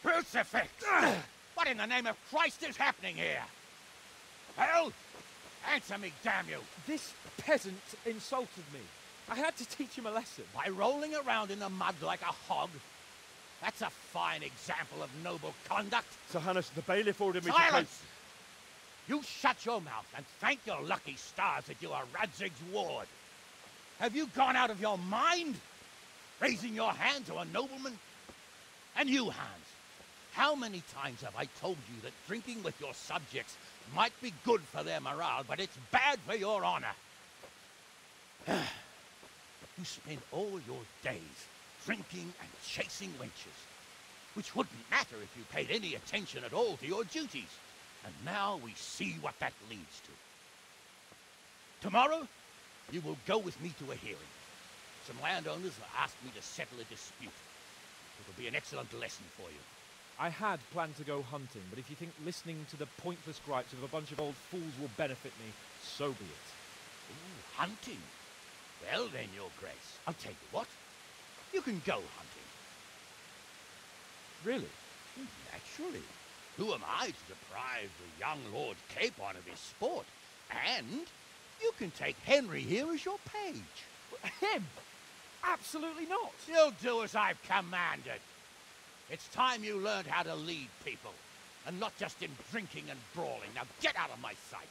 Crucifix! What in the name of Christ is happening here? Hell? Answer me, damn you! This peasant insulted me. I had to teach him a lesson. By rolling around in the mud like a hog? That's a fine example of noble conduct. Sir Hannes, the bailiff ordered me Silence! You shut your mouth and thank your lucky stars that you are Radzig's ward. Have you gone out of your mind? Raising your hand to a nobleman? And you, Hans, how many times have I told you that drinking with your subjects might be good for their morale, but it's bad for your honor? You spend all your days drinking and chasing wenches, which wouldn't matter if you paid any attention at all to your duties. And now we see what that leads to. Tomorrow, you will go with me to a hearing. Some landowners have asked me to settle a dispute. It'll be an excellent lesson for you. I had planned to go hunting, but if you think listening to the pointless gripes of a bunch of old fools will benefit me, so be it. Ooh, hunting? Well then, Your Grace, I'll tell you what. You can go hunting. Really? Naturally. Who am I to deprive the young Lord Capon of his sport? And you can take Henry here as your page. Him? Absolutely not. You'll do as I've commanded. It's time you learned how to lead people, and not just in drinking and brawling. Now get out of my sight.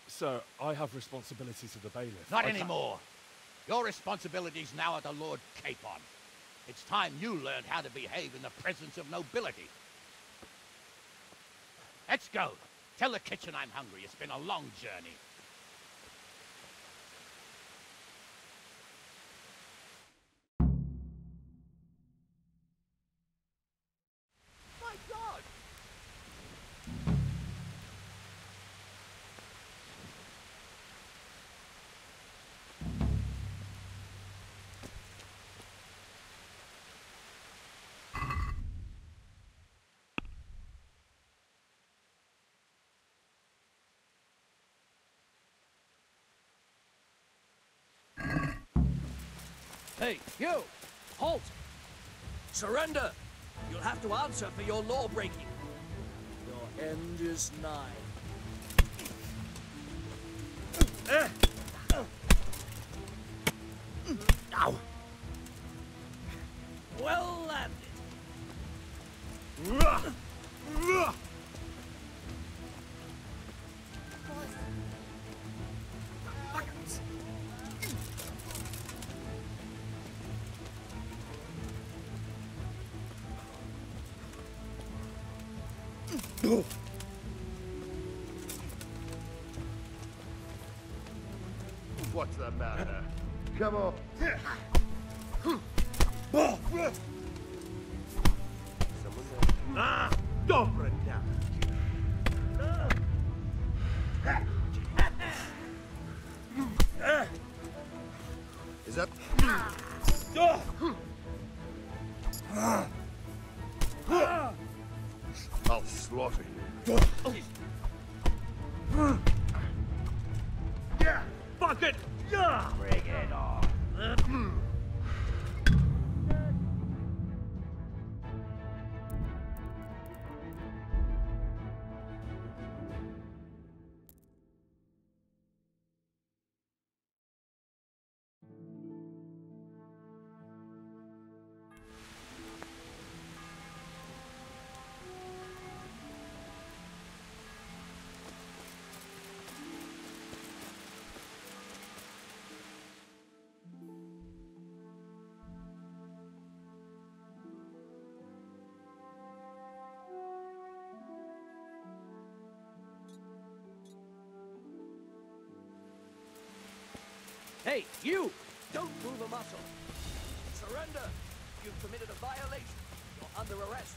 Sir, I have responsibilities to the bailiff. Not anymore. Your responsibilities now are to Lord Capon. It's time you learned how to behave in the presence of nobility. Let's go. Tell the kitchen I'm hungry. It's been a long journey. My God! Hey, you! Halt! Surrender! You'll have to answer for your law breaking. Your end is nigh. Ow! Well landed. What's the matter? Come on. Someone there. Dobra now. Is that... I'll slaughter you. Yeah, fuck it! Yeah. Bring it on! Hey, you! Don't move a muscle. Surrender! You've committed a violation. You're under arrest.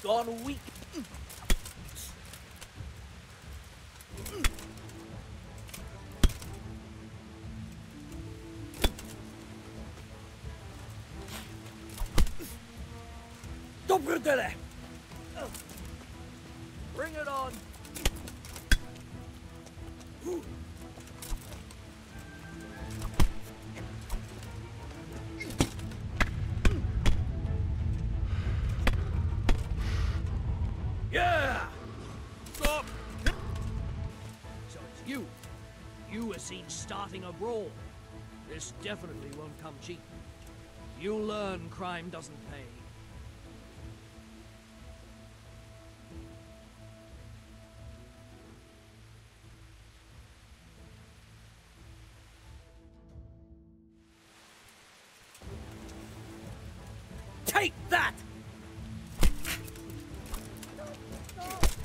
Gone weak. Dobrodele! Bring it on! Yeah! Stop! So it's you. You were seen starting a brawl. This definitely won't come cheap. You'll learn crime doesn't pay. Take that!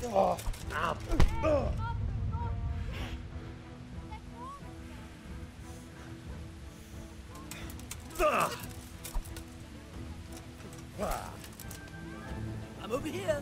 Oh, I'm over here.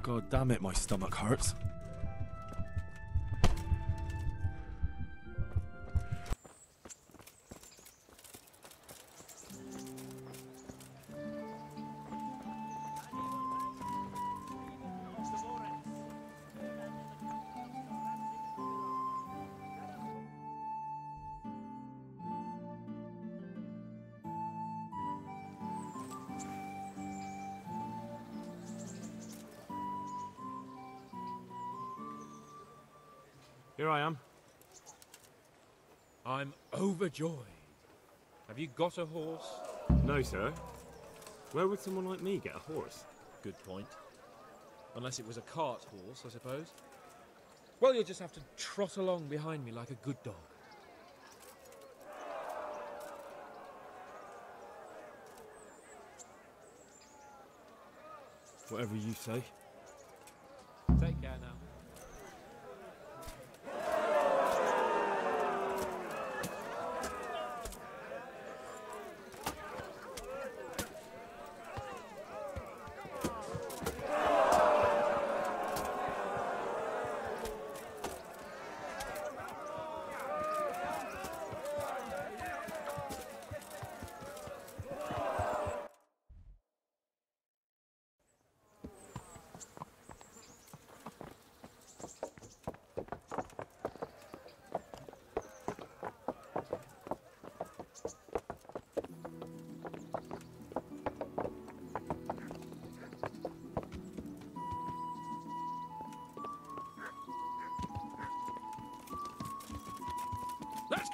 God damn it, my stomach hurts. Here I am. I'm overjoyed. Have you got a horse? No, sir. Where would someone like me get a horse? Good point. Unless it was a cart horse, I suppose. Well, you'll just have to trot along behind me like a good dog. Whatever you say. Take care now.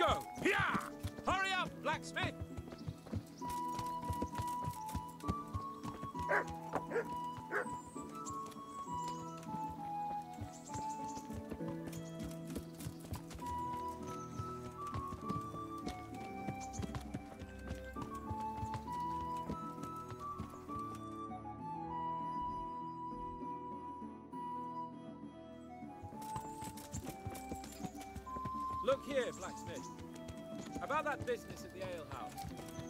go! Yeah! Hurry up, blacksmith! Look here, blacksmith. About that business at the alehouse.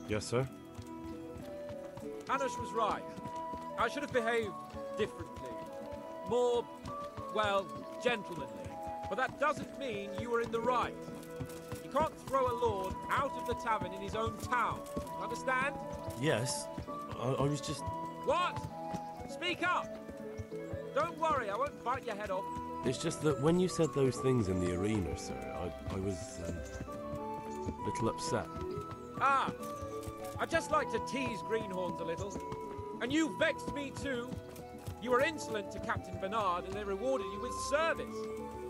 Yes, sir? Hanush was right. I should have behaved differently. More, well, gentlemanly. But that doesn't mean you were in the right. You can't throw a lord out of the tavern in his own town. You understand? Yes. I was just... What? Speak up! Don't worry, I won't bite your head off. It's just that when you said those things in the arena, sir, I was a little upset. Ah! I just like to tease greenhorns a little. And you vexed me too. You were insolent to Captain Bernard and they rewarded you with service.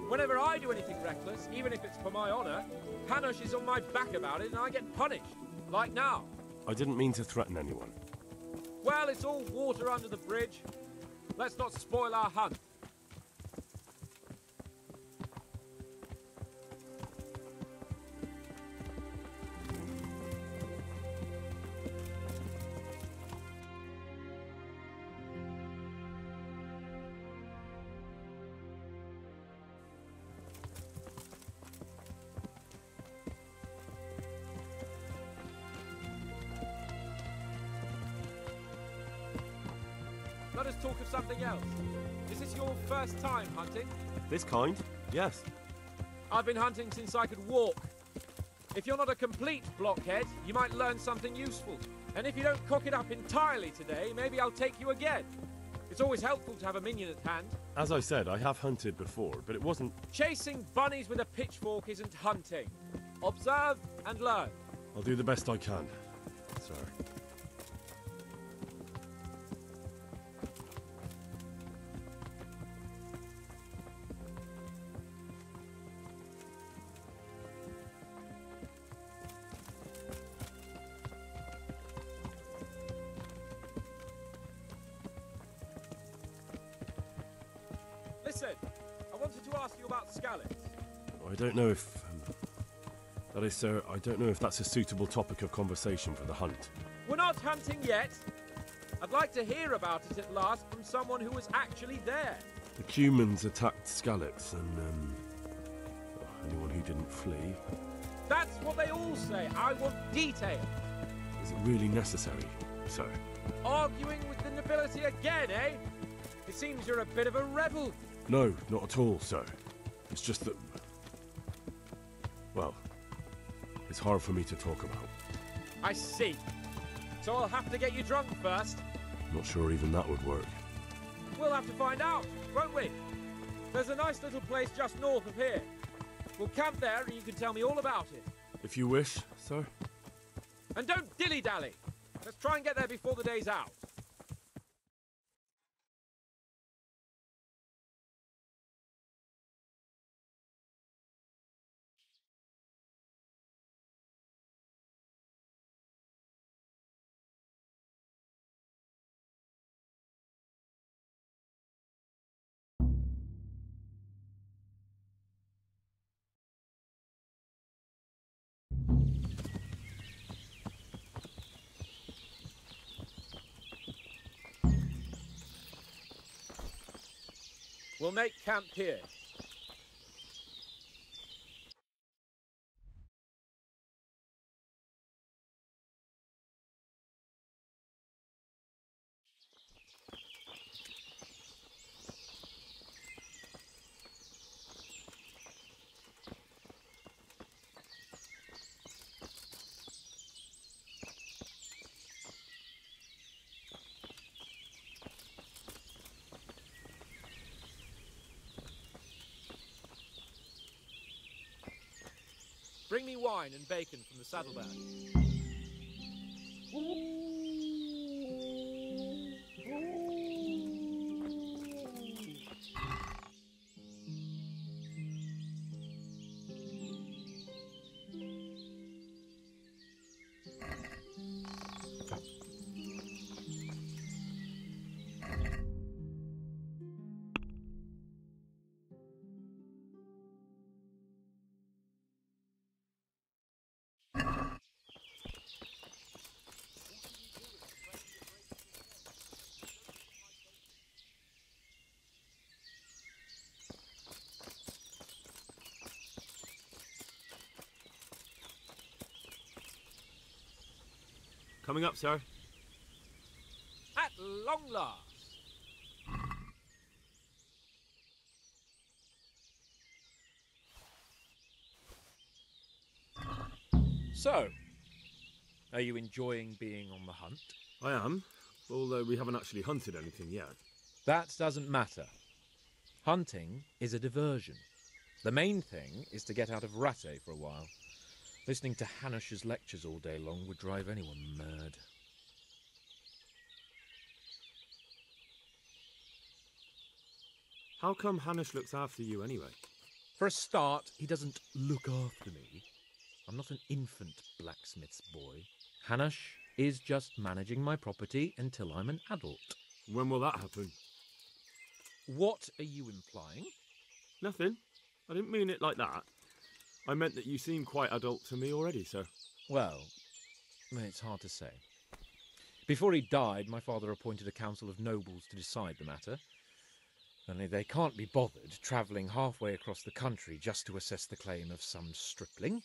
Whenever I do anything reckless, even if it's for my honour, Hanush is on my back about it and I get punished. Like now. I didn't mean to threaten anyone. Well, it's all water under the bridge. Let's not spoil our hunt. Let us talk of something else. Is this your first time hunting? This kind? Yes. I've been hunting since I could walk. If you're not a complete blockhead, you might learn something useful. And if you don't cock it up entirely today, maybe I'll take you again. It's always helpful to have a minion at hand. As I said, I have hunted before, but it wasn't... Chasing bunnies with a pitchfork isn't hunting. Observe and learn. I'll do the best I can, sir. Listen, I wanted to ask you about scallops. I don't know if... that is, sir, I don't know if that's a suitable topic of conversation for the hunt. We're not hunting yet. I'd like to hear about it at last from someone who was actually there. The Cumans attacked Skalitz and, anyone who didn't flee. That's what they all say. I want detail. Is it really necessary, sir? Arguing with the nobility again, eh? It seems you're a bit of a rebel. No, not at all, sir. It's just that... well, it's hard for me to talk about. I see. So I'll have to get you drunk first. Not sure even that would work. We'll have to find out, won't we? There's a nice little place just north of here. We'll camp there and you can tell me all about it. If you wish, sir. And don't dilly-dally. Let's try and get there before the day's out. We'll make camp here. Bring me wine and bacon from the saddlebag. Coming up, sir. At long last. So, are you enjoying being on the hunt? I am, although we haven't actually hunted anything yet. That doesn't matter. Hunting is a diversion. The main thing is to get out of Rattay for a while. Listening to Hanush's lectures all day long would drive anyone mad. How come Hanush looks after you anyway? For a start, he doesn't look after me. I'm not an infant blacksmith's boy. Hanush is just managing my property until I'm an adult. When will that happen? What are you implying? Nothing. I didn't mean it like that. I meant that you seem quite adult to me already, sir. Well, it's hard to say. Before he died, my father appointed a council of nobles to decide the matter. Only they can't be bothered travelling halfway across the country just to assess the claim of some stripling.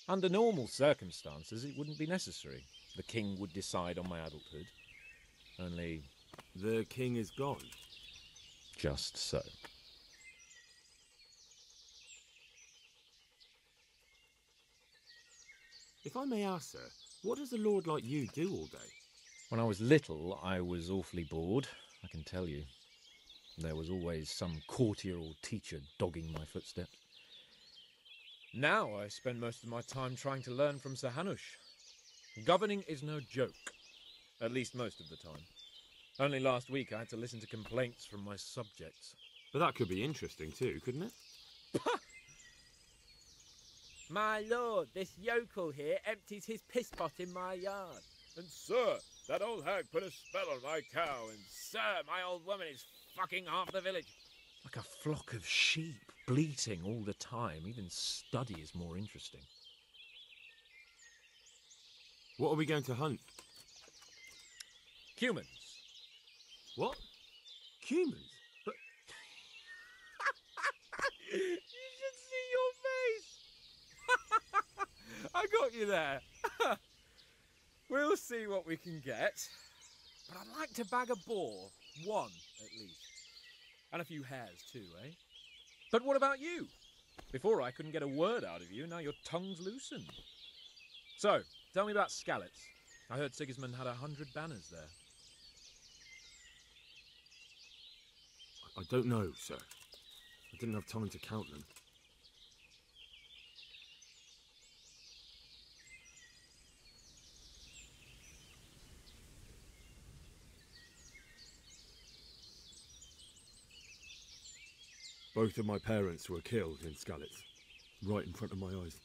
Under normal circumstances, it wouldn't be necessary. The king would decide on my adulthood. Only... The king is gone. Just so. If I may ask, sir, what does a lord like you do all day? When I was little, I was awfully bored, I can tell you. There was always some courtier or teacher dogging my footsteps. Now I spend most of my time trying to learn from Sir Hanush. Governing is no joke, at least most of the time. Only last week I had to listen to complaints from my subjects. But that could be interesting too, couldn't it? My lord, this yokel here empties his piss pot in my yard. And sir, that old hag put a spell on my cow, and Sir, my old woman is fucking half the village. like a flock of sheep, bleating all the time. Even study is more interesting. What are we going to hunt? Humans. What? Humans? But... You should see your face! I got you there. We'll see what we can get. But I'd like to bag a boar. One, at least. And a few hares too, eh? But what about you? Before I couldn't get a word out of you, now your tongue's loosened. So, tell me about Skalitz. I heard Sigismund had 100 banners there. I don't know, sir. I didn't have time to count them. Both of my parents were killed in Skalitz, right in front of my eyes.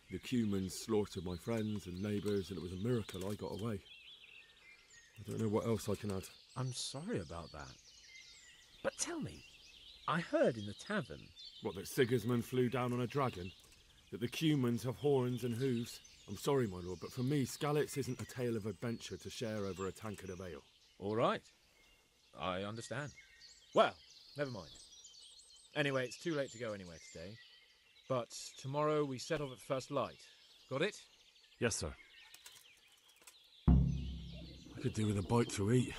The Cumans slaughtered my friends and neighbours, and it was a miracle I got away. I don't know what else I can add. I'm sorry about that. But tell me, I heard in the tavern... What, that Sigismund flew down on a dragon? That the Cumans have horns and hooves? I'm sorry, my lord, but for me, Skalitz isn't a tale of adventure to share over a tankard of ale. All right. I understand. Well, never mind. Anyway, it's too late to go anywhere today. But tomorrow we set off at first light. Got it? Yes, sir. I could do with a bite to eat.